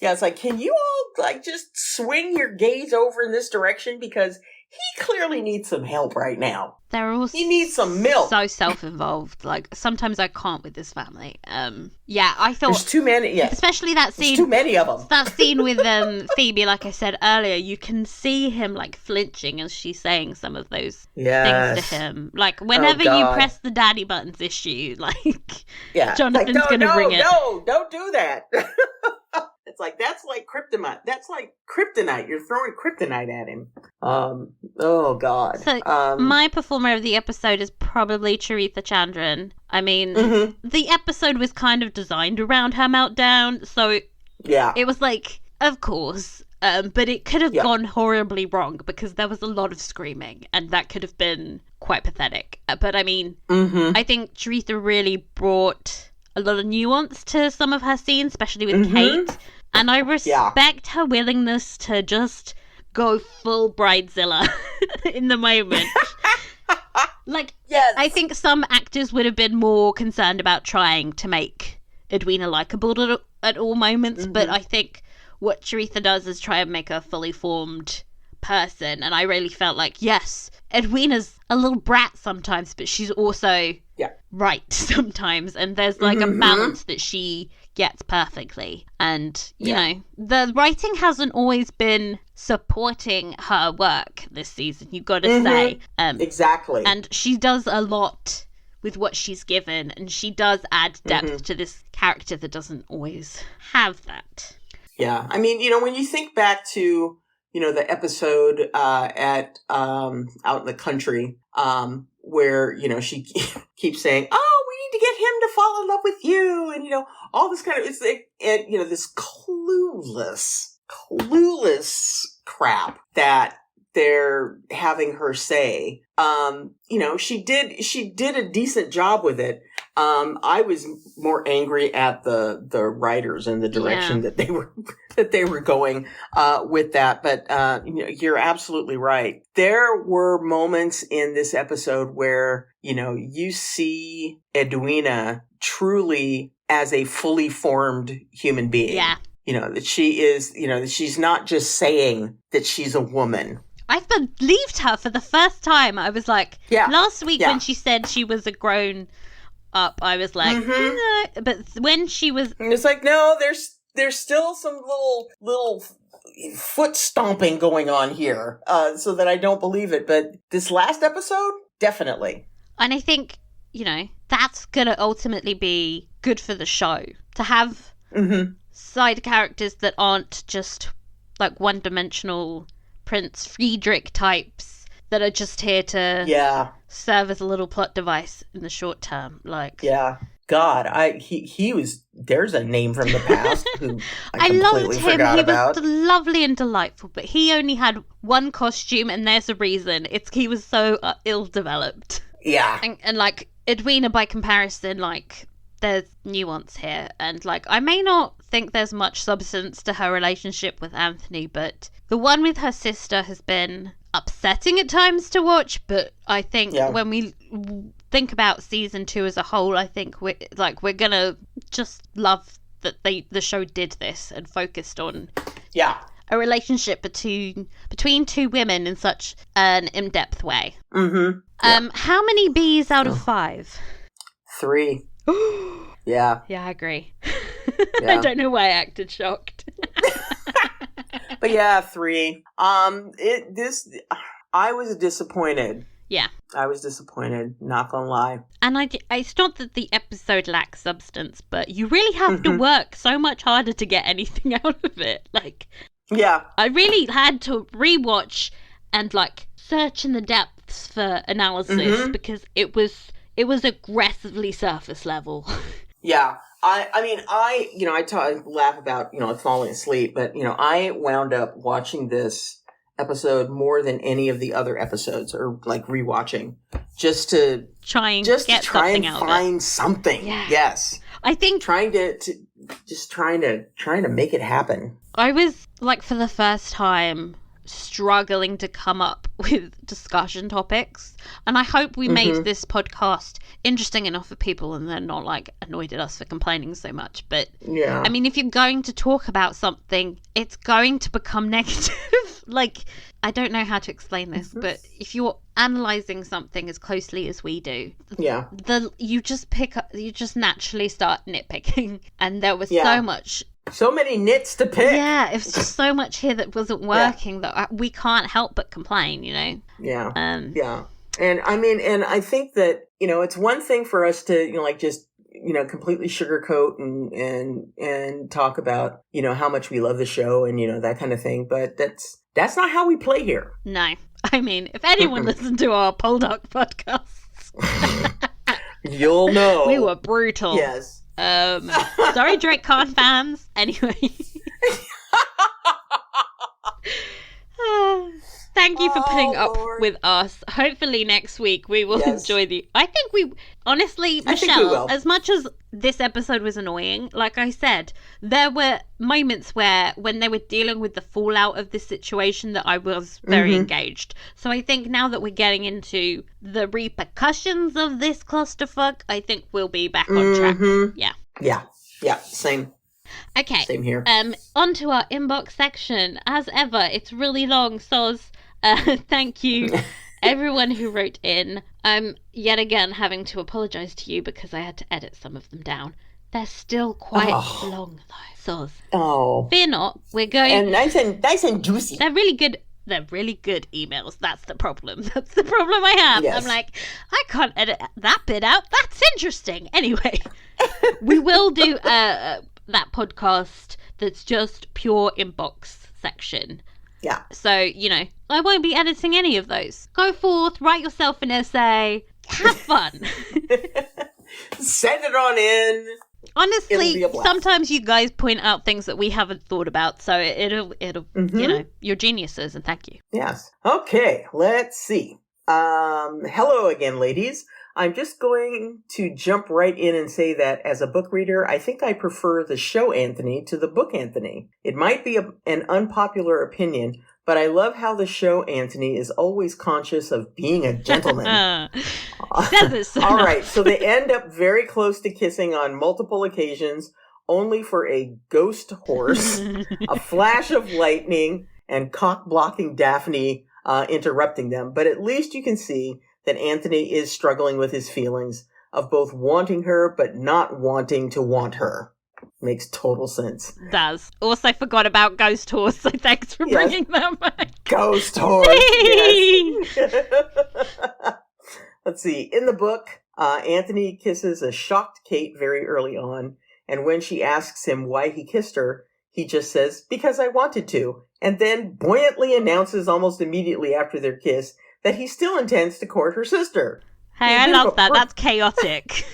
Yeah, it's like, can you all like just swing your gaze over in this direction? Because he clearly needs some help right now. He needs some milk. So self-involved. Like sometimes I can't with this family. Yeah, I thought there's too many. Yeah, especially that scene. There's too many of them. That scene with Phoebe, like I said earlier, you can see him like flinching as she's saying some of those things to him. Like whenever you press the daddy buttons issue, like Jonathan's gonna bring it. No, don't do that. It's like that's like kryptonite. That's like kryptonite. You're throwing kryptonite at him. Oh God. So my performer of the episode is probably Charitha Chandran. I mean, the episode was kind of designed around her meltdown, so it was like, of course. But it could have gone horribly wrong because there was a lot of screaming, and that could have been quite pathetic. But I mean, I think Charitha really brought a lot of nuance to some of her scenes, especially with Kate. And I respect her willingness to just go full Bridezilla in the moment. I think some actors would have been more concerned about trying to make Edwina likable at all moments, but I think what Charitha does is try and make a fully formed person, and I really felt like, yes, Edwina's a little brat sometimes, but she's also right sometimes, and there's like a balance that she gets perfectly. And you know, the writing hasn't always been supporting her work this season, you gotta say. Exactly. And she does a lot with what she's given, and she does add depth to this character that doesn't always have that. Yeah, I mean, you know, when you think back to, you know, the episode at out in the country, where, you know, she keeps saying, "Oh, we need to get him to fall in love with you," and you know, all this kind of you know, this clueless crap that they're having her say. You know, she did a decent job with it. I was more angry at the writers and the direction that they were going with that. But you know, you're absolutely right. There were moments in this episode where, you know, you see Edwina truly as a fully formed human being. Yeah. You know, that she is, you know, that she's not just saying that she's a woman. I believed her for the first time. I was like, last week when she said she was a grown up, I was like, no. But when she was, it's like, no, there's still some little foot stomping going on here, so that I don't believe it. But this last episode, definitely. And I think, you know, that's gonna ultimately be good for the show to have side characters that aren't just like one-dimensional Prince Friedrich types that are just here to serve as a little plot device in the short term. Like, God, he was. There's a name from the past who I loved him. He about. was lovely and delightful, but he only had one costume, and there's a reason. He was so ill-developed. Yeah, and like Edwina, by comparison, like there's nuance here, and like I may not think there's much substance to her relationship with Anthony, but the one with her sister has been upsetting at times to watch. But I think when we think about season 2 as a whole, I think we're gonna just love that the show did this and focused on a relationship between two women in such an in-depth way. How many B's out of 5? 3. Yeah, I agree. I don't know why I acted shocked. But yeah, 3. I was disappointed. Yeah. I was disappointed, not gonna lie. And it's not that the episode lacks substance, but you really have to work so much harder to get anything out of it. Like, I really had to rewatch and like search in the depths for analysis because it was aggressively surface level. Yeah. I mean, I laugh about, you know, falling asleep, but, you know, I wound up watching this episode more than any of the other episodes, or like rewatching just to try and just get to try something and out of it. find something. Yeah. Yes. I think Trying to make it happen. I was, like, for the first time struggling to come up with discussion topics, and I hope we made this podcast interesting enough for people and they're not, like, annoyed at us for complaining so much. But Yeah. I mean, if you're going to talk about something, it's going to become negative. Like, I don't know how to explain this, but if you're analysing something as closely as we do, Yeah. you just naturally start nitpicking, and there was Yeah. so much. So many nits to pick. Yeah, it was just so much here that wasn't working that we can't help but complain, you know? Yeah. Yeah. And I mean, and I think that, it's one thing for us to, like, just, completely sugarcoat and talk about, how much we love the show and, that kind of thing. But that's not how we play here. No. I mean, if anyone listened to our Poldark podcasts, you'll know. We were brutal. Yes. Sorry, Drake Khan fans. Anyway. Thank you for putting up with us. Hopefully next week we will enjoy I think we, honestly, Michelle, as much as this episode was annoying, like I said, there were moments when they were dealing with the fallout of this situation that I was very engaged. So I think now that we're getting into the repercussions of this clusterfuck, I think we'll be back on track. Yeah. Yeah. Same. Okay. Same here. On to our inbox section. As ever, it's really long, soz. Thank you, everyone who wrote in. I'm yet again having to apologise to you because I had to edit some of them down. They're still quite long, though, soz. Oh. Fear not, we're going... And nice and juicy. They're really good emails. That's the problem. That's the problem I have. Yes. I'm like, I can't edit that bit out. That's interesting. Anyway, we will do that podcast that's just pure inbox section. Yeah. So, I won't be editing any of those. Go forth, write yourself an essay, have fun. Send it on in. Honestly, sometimes you guys point out things that we haven't thought about, so it'll you're geniuses, and thank you. Yes. Okay, let's see. Hello again, ladies. I'm just going to jump right in and say that as a book reader, I think I prefer the show Anthony to the book Anthony. It might be an unpopular opinion, but I love how the show Anthony is always conscious of being a gentleman. All right, so they end up very close to kissing on multiple occasions, only for a ghost horse, a flash of lightning, and cock-blocking Daphne interrupting them. But at least you can see that Anthony is struggling with his feelings of both wanting her but not wanting to want her. Makes total sense. Does. Also forgot about Ghost Horse, so thanks for bringing that back. Ghost Horse, yes. Let's see. In the book, Anthony kisses a shocked Kate very early on, and when she asks him why he kissed her, he just says, because I wanted to, and then buoyantly announces almost immediately after their kiss that he still intends to court her sister. Hey, I love that. That's chaotic.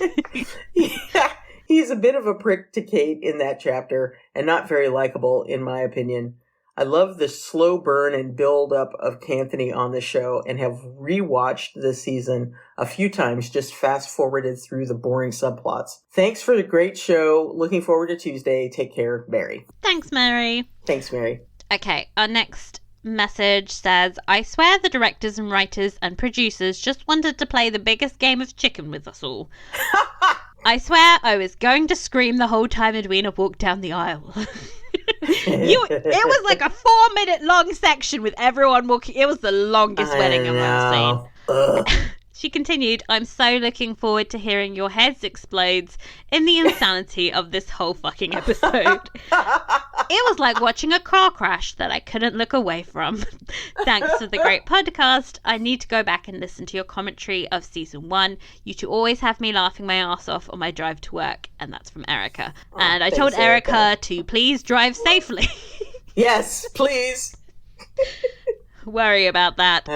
Yeah, he's a bit of a prick to Kate in that chapter, and not very likable, in my opinion. I love the slow burn and build up of Anthony on the show, and have rewatched this season a few times, just fast forwarded through the boring subplots. Thanks for the great show. Looking forward to Tuesday. Take care, Mary. Thanks, Mary. Thanks, Mary. Okay, our next message says, I swear the directors and writers and producers just wanted to play the biggest game of chicken with us all. I swear I was going to scream the whole time Edwina walked down the aisle. It was like a 4-minute long section with everyone walking. It was the longest wedding I've ever seen. She continued, I'm so looking forward to hearing your heads explode in the insanity of this whole fucking episode. It was like watching a car crash that I couldn't look away from. Thanks for the great podcast. I need to go back and listen to your commentary of season 1. You two always have me laughing my ass off on my drive to work. And that's from Erica. And I told Erica to please drive safely. Yes, please. Worry about that.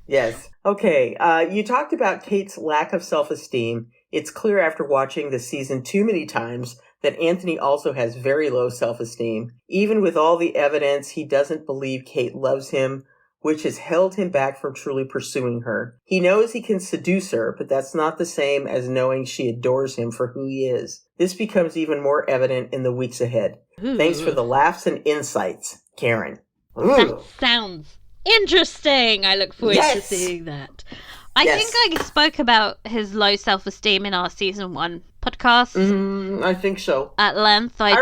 Yes. Okay, you talked about Kate's lack of self-esteem. It's clear after watching the season too many times that Anthony also has very low self-esteem. Even with all the evidence, he doesn't believe Kate loves him, which has held him back from truly pursuing her. He knows he can seduce her, but that's not the same as knowing she adores him for who he is. This becomes even more evident in the weeks ahead. Ooh. Thanks for the laughs and insights, Karen. That sounds interesting. I look forward to seeing that. I think I spoke about his low self-esteem in our season 1 podcast. I think so. At length. I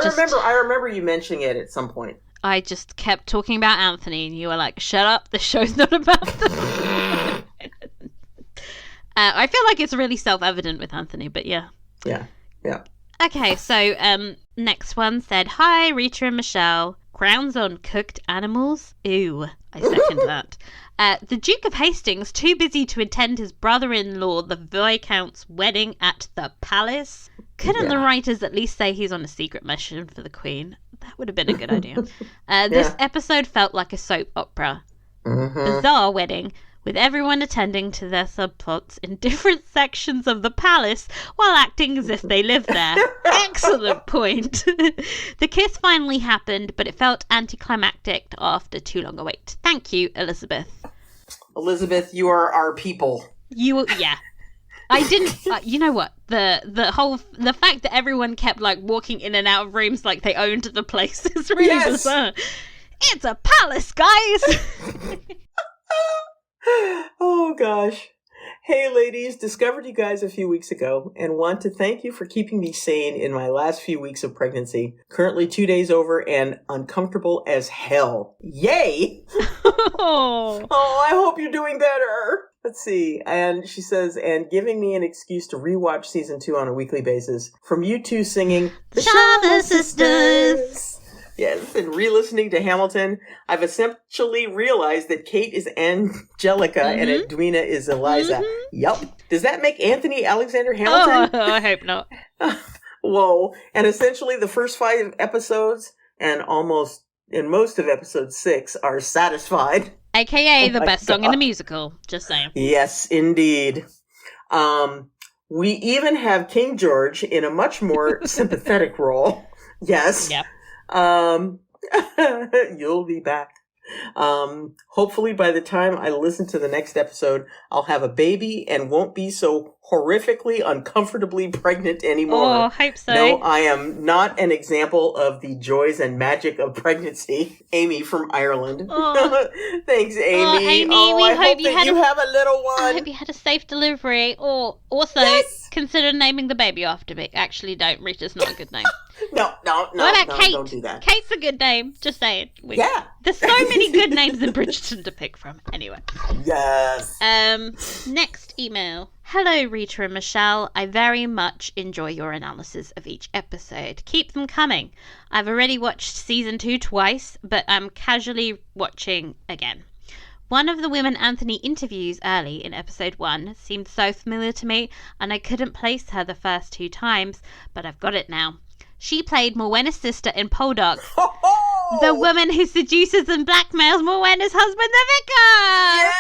remember you mentioning it at some point. I just kept talking about Anthony, and you were like, shut up, the show's not about them. I feel like it's really self-evident with Anthony, but yeah. Yeah. Okay, so next one said, hi, Rita and Michelle. Crowns on cooked animals? Ew. I second that. The Duke of Hastings, too busy to attend his brother-in-law, the Viscount's wedding at the palace. Couldn't the writers at least say he's on a secret mission for the Queen? That would have been a good idea. This episode felt like a soap opera. Bizarre wedding, with everyone attending to their subplots in different sections of the palace while acting as if they lived there. Excellent point. The kiss finally happened, but it felt anticlimactic after too long a wait. Thank you, Elizabeth. Elizabeth, you are our people. I didn't. You know what? The fact that everyone kept like walking in and out of rooms like they owned the place is really bizarre. It's a palace, guys. Oh gosh. Hey ladies, discovered you guys a few weeks ago and want to thank you for keeping me sane in my last few weeks of pregnancy. Currently 2 days over and uncomfortable as hell. Yay! Oh, I hope you're doing better. Let's see. And she says, and giving me an excuse to rewatch season 2 on a weekly basis. From you two singing The Shadow Sisters. Yes, and re-listening to Hamilton, I've essentially realized that Kate is Angelica and Edwina is Eliza. Yup. Does that make Anthony Alexander Hamilton? Oh, I hope not. Whoa. And essentially the first 5 episodes and almost in most of episode 6 are satisfied. AKA the best song in the musical. Just saying. Yes, indeed. We even have King George in a much more sympathetic role. Yes. Yep. You'll be back. Hopefully by the time I listen to the next episode, I'll have a baby and won't be so horrifically, uncomfortably pregnant anymore. Oh, hope so. No, I am not an example of the joys and magic of pregnancy. Amy from Ireland. Oh. Thanks, Amy. Oh, Amy, we I hope hope that you have a little one. I hope you had a safe delivery. Or also consider naming the baby after me. Actually, don't. Rita's not a good name. No, What about Kate? Don't do that. Kate's a good name. Just saying. There's so many good names in Bridgerton to pick from. Anyway. Yes. Next email. Hello, Rita and Michelle. I very much enjoy your analysis of each episode. Keep them coming. I've already watched season 2 twice, but I'm casually watching again. One of the women Anthony interviews early in episode 1 seemed so familiar to me, and I couldn't place her the first 2 times, but I've got it now. She played Morwenna's sister in Poldark. The woman who seduces and blackmails Morwenna's husband, the vicar!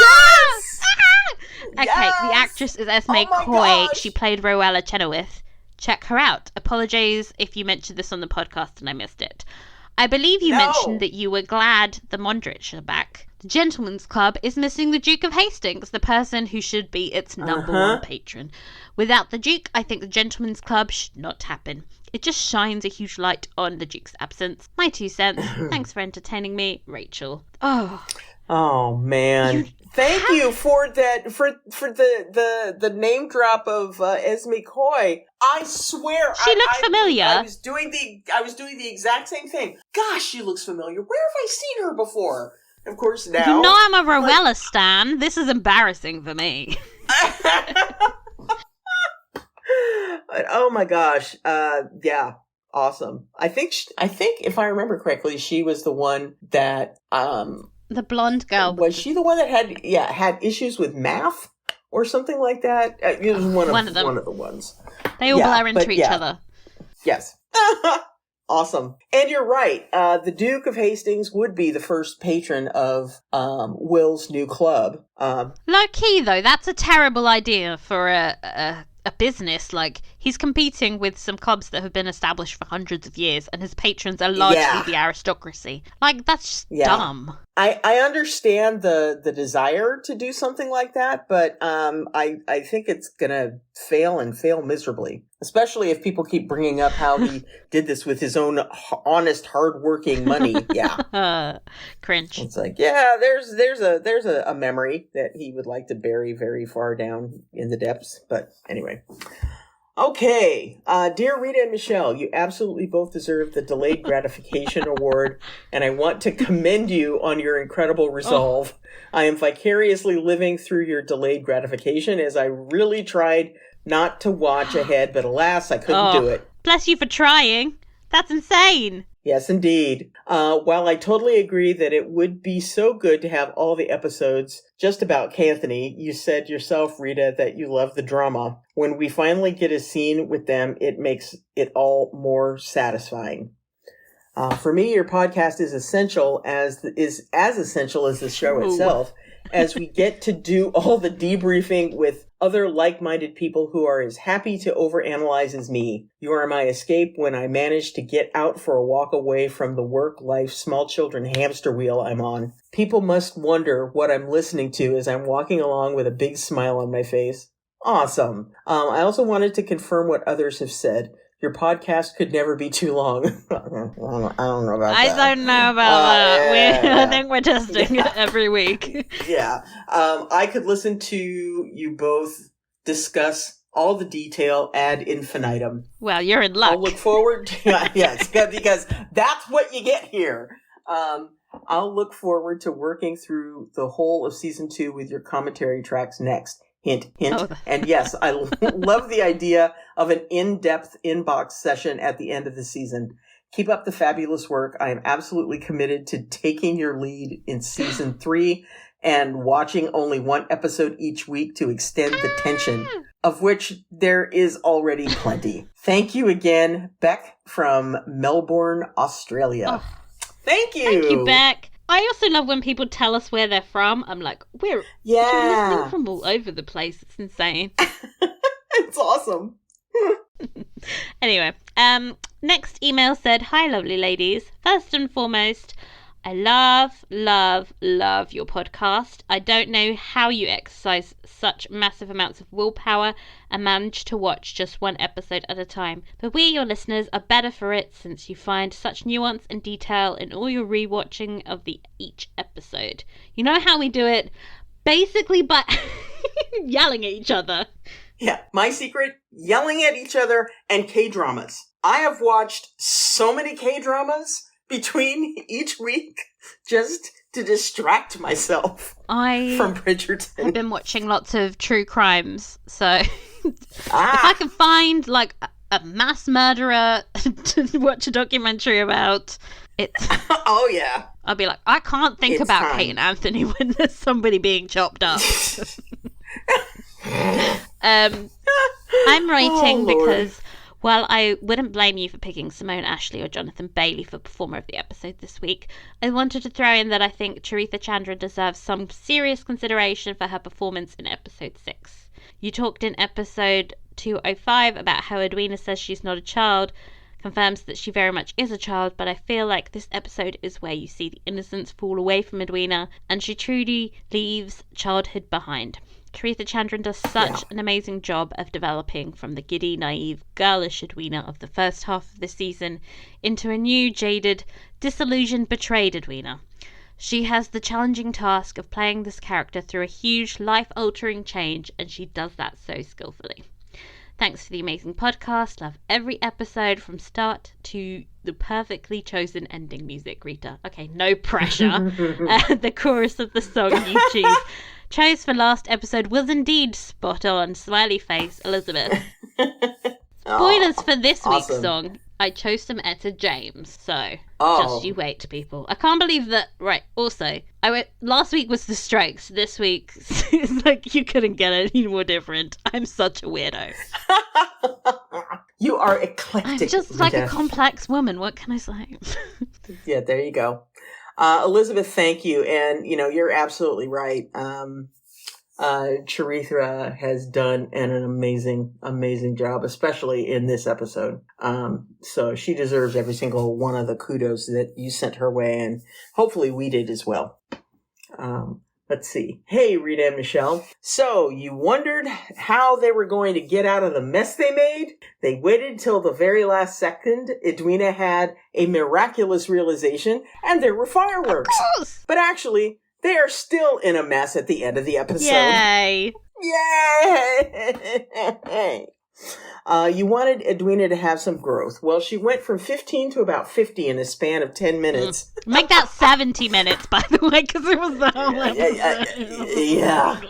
Yes! Okay, the actress is Esme Coy. She played Rowella Chenoweth. Check her out. Apologies if you mentioned this on the podcast and I missed it. I believe you mentioned that you were glad the Mondrich are back. The Gentleman's Club is missing the Duke of Hastings, the person who should be its number one patron. Without the Duke, I think the Gentleman's Club should not happen. It just shines a huge light on the Duke's absence. My 2 cents. Thanks for entertaining me, Rachel. Oh man. Thank you for that for the name drop of Esme Coy. I swear she looks familiar. I was doing the exact same thing. Gosh, she looks familiar. Where have I seen her before? Of course now. You know I'm a Rowella stan. This is embarrassing for me. But, oh my gosh. Yeah. Awesome. I think if I remember correctly, she was the one that the blonde girl. Was she the one that had issues with math or something like that? It was one of the ones. They all blur into each other. Yes. Awesome. And you're right. The Duke of Hastings would be the first patron of Will's new club. Low key, though, that's a terrible idea for a a business. Like, he's competing with some clubs that have been established for hundreds of years, and his patrons are largely the aristocracy. Like, that's just dumb. I understand the desire to do something like that, but I think it's gonna fail and fail miserably. Especially if people keep bringing up how he did this with his own honest, hardworking money. Yeah, cringe. It's like, yeah, there's a memory that he would like to bury very far down in the depths. But anyway. Okay, dear Rita and Michelle, you absolutely both deserve the Delayed Gratification Award, and I want to commend you on your incredible resolve. I am vicariously living through your delayed gratification as I really tried not to watch ahead, but alas, I couldn't do it. Bless you for trying. That's insane. Yes, indeed. While I totally agree that it would be so good to have all the episodes just about Anthony, you said yourself, Rita, that you love the drama. When we finally get a scene with them, it makes it all more satisfying. For me, your podcast is essential as essential as the show itself, as we get to do all the debriefing with other like-minded people who are as happy to overanalyze as me. You are my escape when I manage to get out for a walk away from the work-life, small children hamster wheel I'm on. People must wonder what I'm listening to as I'm walking along with a big smile on my face. Awesome. I also wanted to confirm what others have said. Your podcast could never be too long. I don't know about that. I don't know about that. I think we're testing it every week. Yeah. I could listen to you both discuss all the detail ad infinitum. Well, you're in luck. I'll look forward to yes, because that's what you get here. I'll look forward to working through the whole of season 2 with your commentary tracks next. Hint, hint. Oh. And yes, I love the idea of an in-depth inbox session at the end of the season. Keep up the fabulous work. I am absolutely committed to taking your lead in season 3 and watching only one episode each week to extend the tension, of which there is already plenty. Thank you again, Beck from Melbourne, Australia. Oh. Thank you. Thank you, Beck. I also love when people tell us where they're from. I'm like, you're listening from all over the place. It's insane. It's awesome. Anyway, next email said, "Hi, lovely ladies. First and foremost, I love, love, love your podcast. I don't know how you exercise such massive amounts of willpower and manage to watch just one episode at a time. But we, your listeners, are better for it since you find such nuance and detail in all your rewatching of each episode. You know how we do it? Basically by yelling at each other." Yeah, my secret, yelling at each other and K-dramas. I have watched so many K-dramas between each week just to distract myself from Bridgerton. I've been watching lots of true crimes, so if I can find like a mass murderer to watch a documentary about, it's oh yeah, I'll be like, I can't think about Kate and Anthony when there's somebody being chopped up. I'm writing because while I wouldn't blame you for picking Simone Ashley or Jonathan Bailey for Performer of the Episode this week, I wanted to throw in that I think Charitha Chandran deserves some serious consideration for her performance in Episode 6. You talked in Episode 205 about how Edwina says she's not a child, confirms that she very much is a child, but I feel like this episode is where you see the innocence fall away from Edwina and she truly leaves childhood behind. Charitha Chandran does such an amazing job of developing from the giddy, naive, girlish Edwina of the first half of the season into a new, jaded, disillusioned, betrayed Edwina. She has the challenging task of playing this character through a huge, life-altering change, and she does that so skillfully. Thanks for the amazing podcast. Love every episode from start to the perfectly chosen ending music, Rita. Okay, no pressure. The chorus of the song you chose for last episode was indeed spot on. Smiley face, Elizabeth. Spoilers for this week's song. I chose some Etta James, so just you wait, people. I can't believe that. Right. Also, last week was the Strokes. This week is like you couldn't get any more different. I'm such a weirdo. You are eclectic. I'm just like a complex woman. What can I say? Yeah, there you go. Elizabeth, thank you. And, you're absolutely right. Charithra has done an amazing job, especially in this episode. So she deserves every single one of the kudos that you sent her way, and hopefully we did as well. Let's see. Hey, Rita and Michelle. So, you wondered how they were going to get out of the mess they made? They waited till the very last second. Edwina had a miraculous realization, and there were fireworks. Of course. But actually, they are still in a mess at the end of the episode. Yay! Yay! You wanted Edwina to have some growth. Well, she went from 15 to about 50 in a span of 10 minutes. Make that 70 minutes, by the way, because it was the whole episode. Yeah.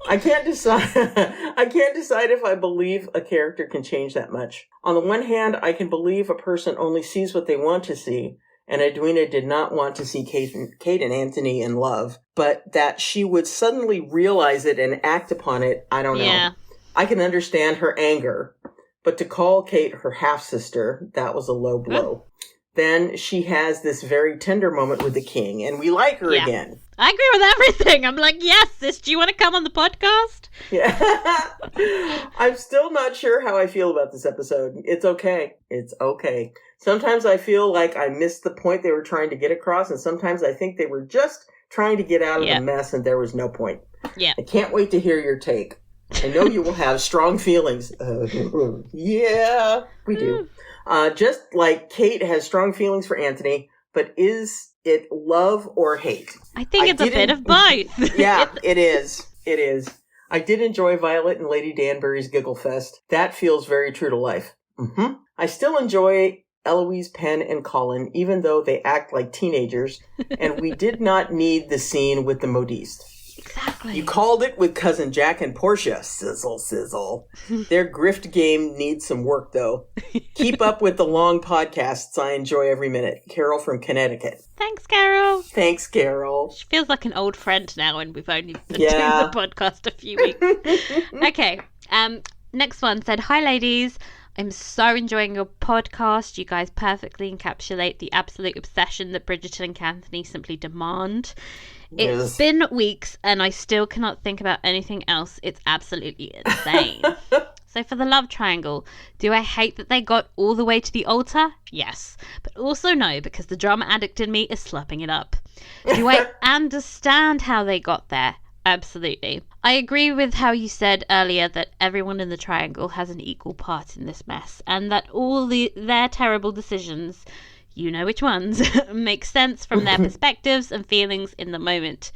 I can't decide if I believe a character can change that much. On the one hand, I can believe a person only sees what they want to see, and Edwina did not want to see Kate and Anthony in love, but that she would suddenly realize it and act upon it, I don't know. Yeah. I can understand her anger, but to call Kate her half-sister, that was a low blow. Then she has this very tender moment with the king, and we like her again. I agree with everything. I'm like, yes, sis, do you want to come on the podcast? Yeah. I'm still not sure how I feel about this episode. It's okay. It's okay. Sometimes I feel like I missed the point they were trying to get across, and sometimes I think they were just trying to get out of the mess, and there was no point. Yeah. I can't wait to hear your take. I know you will have strong feelings. Yeah, we do. Just like Kate has strong feelings for Anthony, but is it love or hate? I think it's a bit of both. Yeah, it is. It is. I did enjoy Violet and Lady Danbury's Giggle Fest. That feels very true to life. Mm-hmm. I still enjoy Eloise, Penn, and Colin, even though they act like teenagers, and we did not need the scene with the modiste. Exactly. You called it with Cousin Jack and Portia. Sizzle, sizzle. Their grift game needs some work, though. Keep up with the long podcasts. I enjoy every minute. Carol from Connecticut. Thanks, Carol. Thanks, Carol. She feels like an old friend now, and we've only been doing the podcast a few weeks. Okay. Next one said, "Hi, ladies. I'm so enjoying your podcast. You guys perfectly encapsulate the absolute obsession that Bridgerton and Anthony simply demand. It's been weeks and I still cannot think about anything else. It's absolutely insane." So for the love triangle, do I hate that they got all the way to the altar? Yes. But also no, because the drama addict in me is slapping it up. Do I understand how they got there? Absolutely. I agree with how you said earlier that everyone in the triangle has an equal part in this mess, and that all their terrible decisions, you know which ones, make sense from their perspectives and feelings in the moment.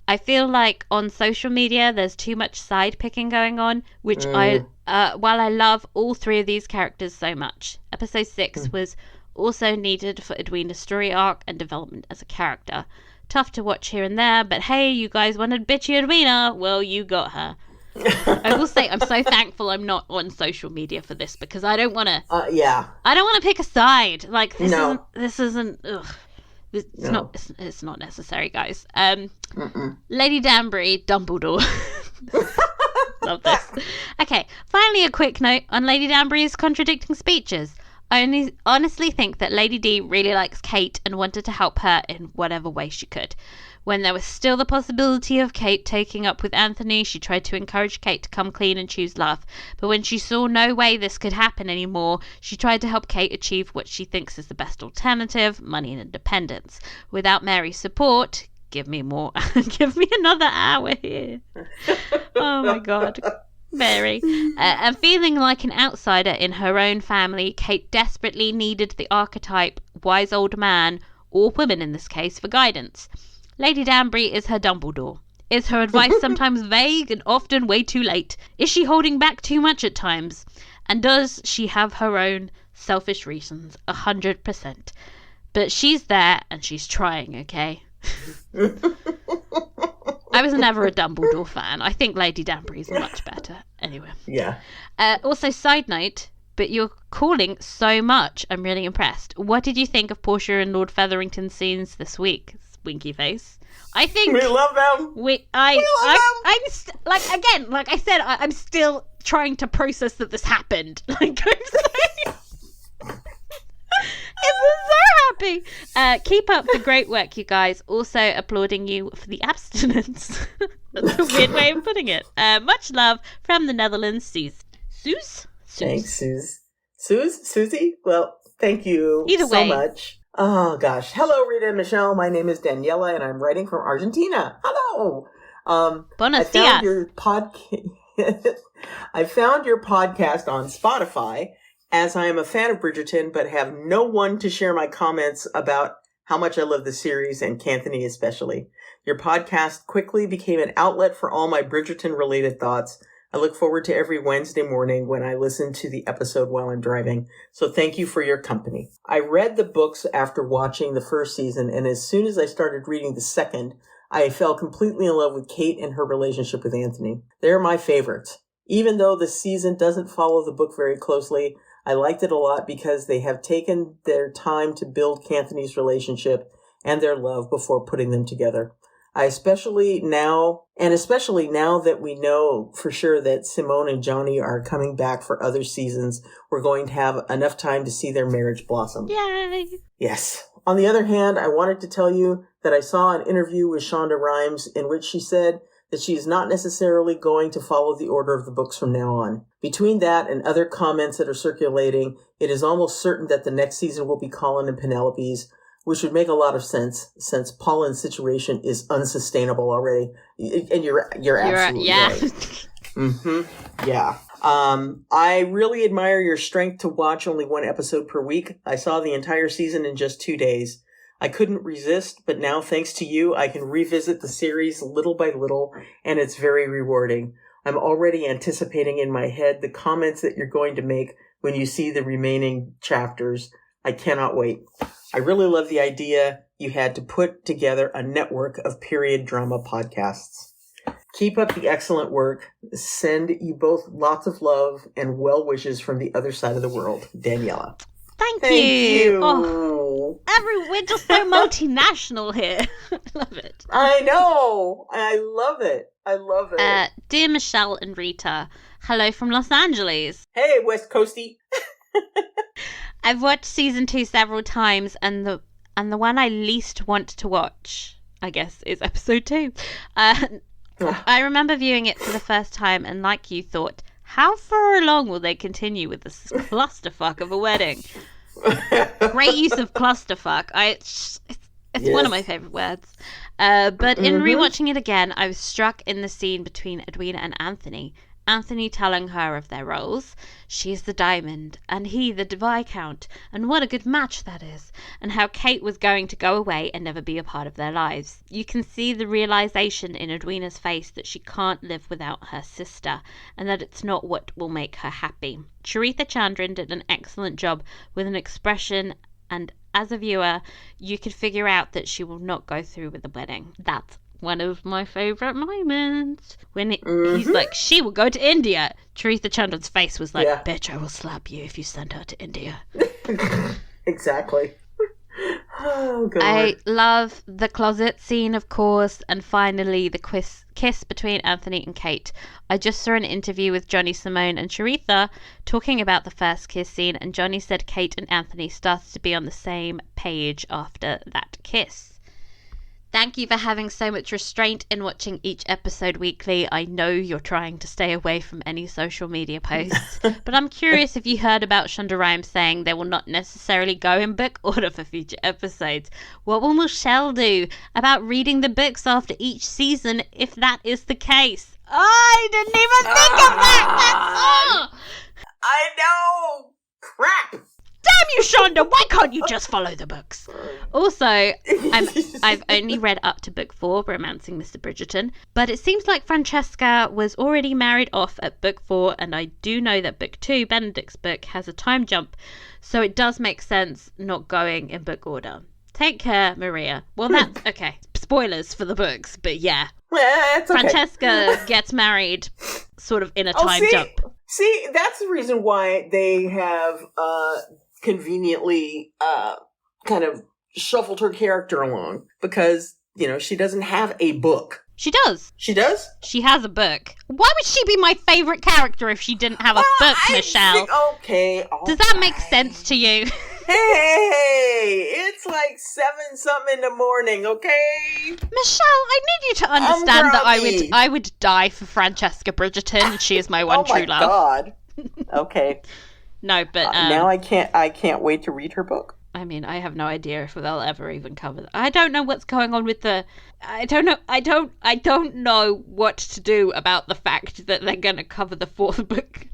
I feel like on social media there's too much side picking going on, which while I love all three of these characters so much, episode 6 was also needed for Edwina's story arc and development as a character. Tough to watch here and there, but hey, you guys wanted bitchy Edwina, well, you got her. I will say I'm so thankful I'm not on social media for this, because I don't want to. I don't want to pick a side. Like this isn't. It's not necessary, guys. Lady Danbury, Dumbledore. Love this. Okay, finally a quick note on Lady Danbury's contradicting speeches. I honestly think that Lady D really likes Kate and wanted to help her in whatever way she could. When there was still the possibility of Kate taking up with Anthony, she tried to encourage Kate to come clean and choose love. But when she saw no way this could happen anymore, she tried to help Kate achieve what she thinks is the best alternative, money and independence. Without Mary's support, give me more. Give me another hour here. Oh my God. Mary. And feeling like an outsider in her own family, Kate desperately needed the archetype wise old man, or woman in this case, for guidance. Lady Danbury is her Dumbledore. Is her advice sometimes vague and often way too late? Is she holding back too much at times? And does she have her own selfish reasons? 100%. But she's there and she's trying, okay? I was never a Dumbledore fan. I think Lady Danbury is much better. Anyway. Yeah. Also, side note, but you're calling so much. I'm really impressed. What did you think of Portia and Lord Featherington's scenes this week? Winky face. I think we love them. I'm like I said, I'm still trying to process that this happened. Like, I'm so happy. Keep up the great work, you guys. Also applauding you for the abstinence. That's weird way of putting it. Much love from the Netherlands, Suze. Thanks, Susie? Well, thank you Either so way. much. Oh, gosh. Hello, Rita and Michelle. My name is Daniela, and I'm writing from Argentina. Hello. Buenos I found dias. your I found your podcast on Spotify, as I am a fan of Bridgerton, but have no one to share my comments about how much I love the series, and Canthony especially. Your podcast quickly became an outlet for all my Bridgerton-related thoughts. I look forward to every Wednesday morning when I listen to the episode while I'm driving. So thank you for your company. I read the books after watching the first season, and as soon as I started reading the second, I fell completely in love with Kate and her relationship with Anthony. They're my favorites. Even though the season doesn't follow the book very closely, I liked it a lot because they have taken their time to build Canthony's relationship and their love before putting them together. Especially now that we know for sure that Simone and Johnny are coming back for other seasons, we're going to have enough time to see their marriage blossom. Yay! Yes. On the other hand, I wanted to tell you that I saw an interview with Shonda Rhimes in which she said that she is not necessarily going to follow the order of the books from now on. Between that and other comments that are circulating, it is almost certain that the next season will be Colin and Penelope's, which would make a lot of sense since Pauline's situation is unsustainable already. And you're absolutely right. Mm-hmm. Yeah. I really admire your strength to watch only one episode per week. I saw the entire season in just 2 days. I couldn't resist, but now thanks to you, I can revisit the series little by little, and it's very rewarding. I'm already anticipating in my head the comments that you're going to make when you see the remaining chapters. I cannot wait. I really love the idea you had to put together a network of period drama podcasts. Keep up the excellent work. Send you both lots of love and well wishes from the other side of the world. Daniela. Thank Thank you. you. Oh, we're just so multinational here. Love it. I know. I love it. I love it. Dear Michelle and Rita, hello from Los Angeles. Hey, West Coastie. I've watched season 2 several times, and the one I least want to watch, I guess, is episode 2. I remember viewing it for the first time, and like you, thought, how far along will they continue with this clusterfuck of a wedding? Great use of clusterfuck. It's yes. One of my favourite words. But in rewatching it again, I was struck in the scene between Edwina and Anthony. Anthony telling her of their roles. She's the diamond, and he the Viscount, and what a good match that is. And how Kate was going to go away and never be a part of their lives. You can see the realization in Edwina's face that she can't live without her sister, and that it's not what will make her happy. Charitha Chandran did an excellent job with an expression, and as a viewer, you could figure out that she will not go through with the wedding. That's one of my favourite moments. When he's like, she will go to India. Charitha Chandran's face was like, bitch, I will slap you if you send her to India. Exactly. Oh, God. I love the closet scene, of course, and finally the kiss between Anthony and Kate. I just saw an interview with Johnny, Simone and Charitha talking about the first kiss scene, and Johnny said Kate and Anthony started to be on the same page after that kiss. Thank you for having so much restraint in watching each episode weekly. I know you're trying to stay away from any social media posts, but I'm curious if you heard about Shonda Rhimes saying they will not necessarily go in book order for future episodes. What will Michelle do about reading the books after each season if that is the case? I didn't even think of that! That's all! I know! Crap! Damn you, Shonda! Why can't you just follow the books? Also, I've only read up to book 4, Romancing Mr. Bridgerton, but it seems like Francesca was already married off at book 4, and I do know that book 2, Benedict's book, has a time jump, so it does make sense not going in book order. Take care, Maria. Well, that's okay. Spoilers for the books, but yeah. It's okay. Francesca gets married sort of in a time jump. See, that's the reason why they have conveniently kind of shuffled her character along, because, you know, she doesn't have a book. She does. She does? She has a book. Why would she be my favourite character if she didn't have a book, Michelle? Okay. Does that make sense to you? Hey, it's like 7-something in the morning, okay? Michelle, I need you to understand that groggy. I would die for Francesca Bridgerton. She is my one true love. Oh my god. Okay. No, but now I can't wait to read her book. I mean, I have no idea if they'll ever even cover that. I don't know what's going on with the. I don't know what to do about the fact that they're going to cover the fourth book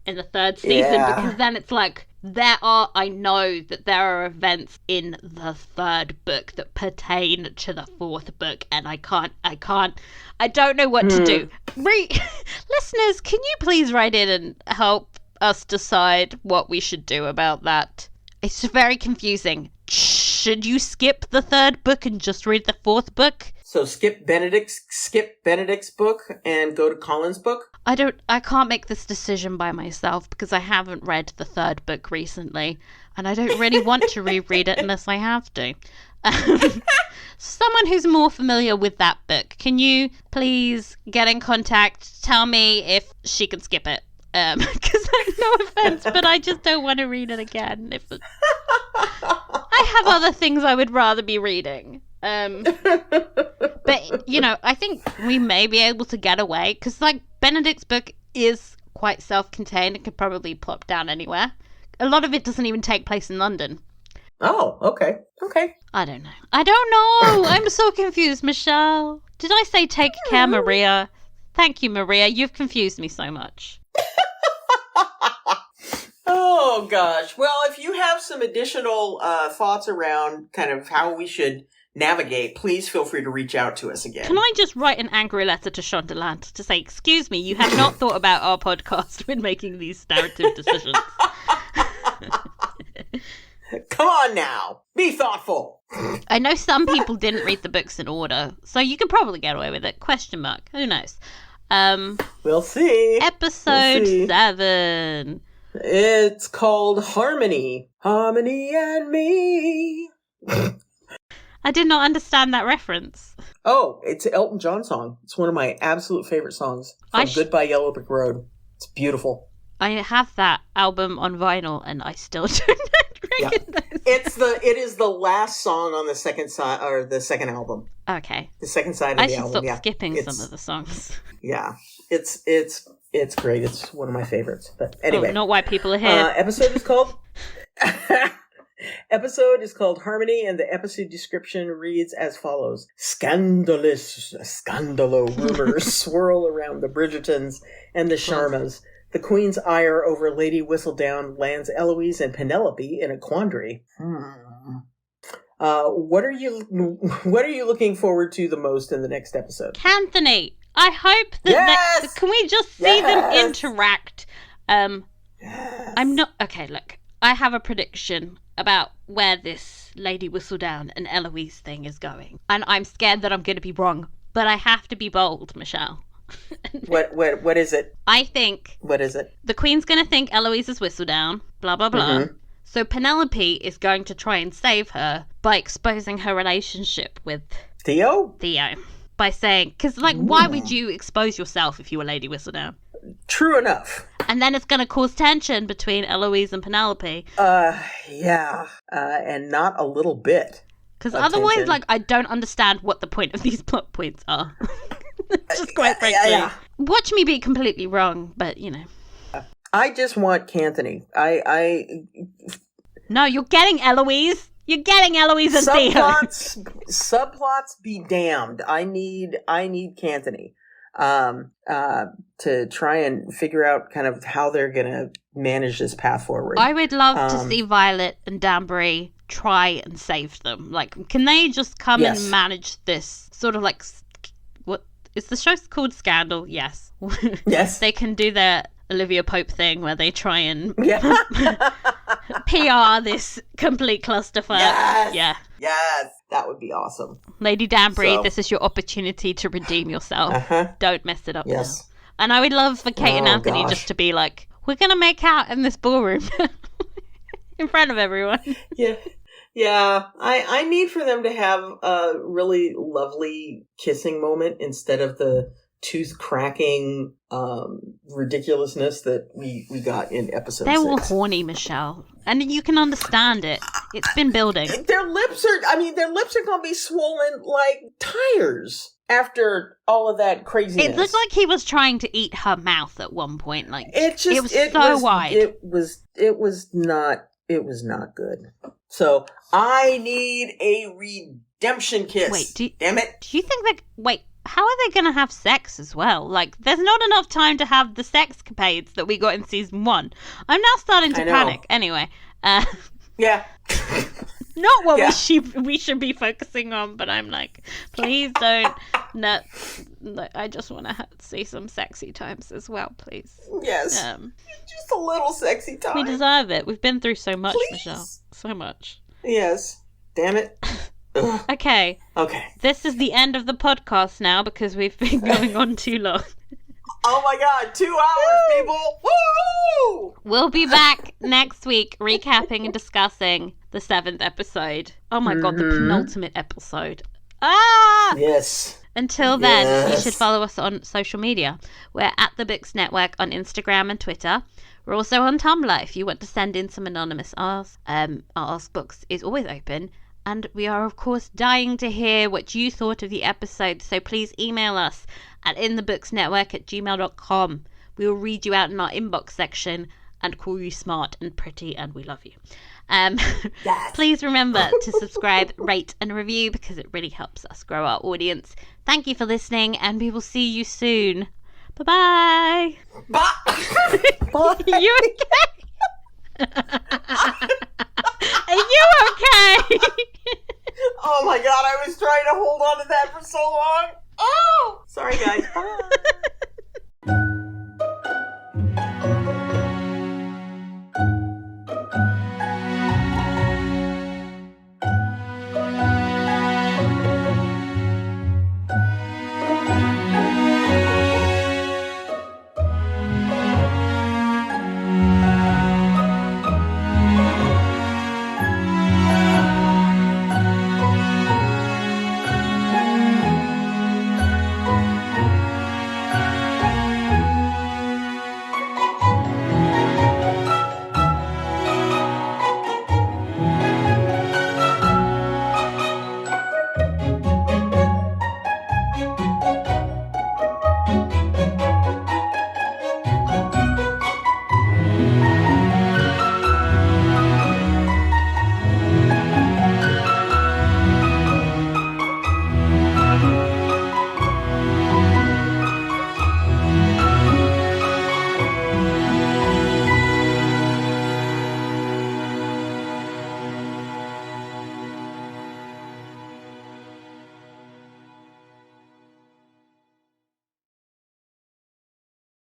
in the third season, because then it's like I know that there are events in the third book that pertain to the fourth book, and I don't know what to do. Listeners, can you please write in and help us decide what we should do about that? It's very confusing. Should you skip the third book and just read the fourth book? So skip Benedict's book and go to Colin's book? I can't make this decision by myself because I haven't read the third book recently, and I don't really want to reread it unless I have to. Someone who's more familiar with that book, can you please get in contact, tell me if she can skip it? Because no offense, but I just don't want to read it again. I have other things I would rather be reading. But I think we may be able to get away, because like Benedict's book is quite self-contained and could probably plop down anywhere. A lot of it doesn't even take place in London. Oh, okay. I don't know. I'm so confused, Michelle. Did I say take care, Maria? Thank you, Maria. You've confused me so much. Oh, gosh. Well, if you have some additional thoughts around kind of how we should navigate, please feel free to reach out to us again. Can I just write an angry letter to Shondaland to say, excuse me, you have not thought about our podcast when making these narrative decisions? Come on now. Be thoughtful. I know some people didn't read the books in order, so you can probably get away with it. Question mark. Who knows? We'll see. Episode 7. It's called Harmony. Harmony and Me. I did not understand that reference. Oh, it's an Elton John song. It's one of my absolute favorite songs. From Goodbye Yellow Brick Road. It's beautiful. I have that album on vinyl, and I still do not recognize it. It is the last song on the second side, or the second album. Okay. The second side of the album. I should stop skipping some of the songs. Yeah. It's great. It's one of my favorites. But anyway. Not why people are here. Episode is called Harmony, and the episode description reads as follows. Scandalo rumors swirl around the Bridgertons and the Sharmas. The Queen's ire over Lady Whistledown lands Eloise and Penelope in a quandary. What are you looking forward to the most in the next episode? Anthony, I hope that can we just see them interact? I'm not okay. Look, I have a prediction about where this Lady Whistledown and Eloise thing is going, and I'm scared that I'm going to be wrong. But I have to be bold, Michelle. What is it? I think. What is it? The Queen's going to think Eloise is Whistledown. Blah blah blah. Mm-hmm. So Penelope is going to try and save her by exposing her relationship with Theo. By saying, because why would you expose yourself if you were Lady Whistledown? True enough. And then it's going to cause tension between Eloise and Penelope. Yeah. And not a little bit. Because otherwise, tension. I don't understand what the point of these plot points are. Just quite frankly. Yeah. Watch me be completely wrong, but, I just want Canthony. No, you're getting Eloise. You're getting Eloise and Theo. Subplots be damned. I need Canthony. To try and figure out kind of how they're gonna manage this path forward. I would love to see Violet and Danbury try and save them. Can they just come and manage this sort of what is the show called? Scandal? Yes. Yes. They can do their Olivia Pope thing where they try and PR this complete clusterfuck. Yes. Yeah. Yes. That would be awesome. Lady Danbury, this is your opportunity to redeem yourself. Don't mess it up now. And I would love for Kate and Anthony just to be like, we're going to make out in this ballroom in front of everyone. Yeah. Yeah. I need for them to have a really lovely kissing moment instead of the tooth-cracking ridiculousness that we got in episode 6. They were horny, Michelle. And you can understand it. It's been building. Their lips are going to be swollen like tires after all of that craziness. It looked like he was trying to eat her mouth at one point. Like it was wide. It was not good. So I need a redemption kiss. Wait, damn it. Do you think how are they going to have sex as well? Like, there's not enough time to have the sexcapades that we got in season 1. I'm now starting to panic. Anyway. Yeah. Not what we should be focusing on, but I'm like, please don't. No, I just want to see some sexy times as well, please. Yes. Just a little sexy time. We deserve it. We've been through so much, please. Michelle. So much. Yes. Damn it. Okay. This is the end of the podcast now because we've been going on too long. Oh my god, 2 hours, people! Woo! We'll be back next week recapping and discussing the 7th episode. Oh my god, the penultimate episode. Ah! Yes. Until then, you should follow us on social media. We're at The Books Network on Instagram and Twitter. We're also on Tumblr if you want to send in some anonymous asks. Our Ask Books is always open. And we are, of course, dying to hear what you thought of the episode. So please email us at inthebooksnetwork@gmail.com. We will read you out in our inbox section and call you smart and pretty, and we love you. Yes. Please remember to subscribe, rate, and review because it really helps us grow our audience. Thank you for listening, and we will see you soon. Bye-bye. Bye. Are you okay? Are you okay? Oh my god, I was trying to hold on to that for so long. Oh! Sorry, guys. Bye.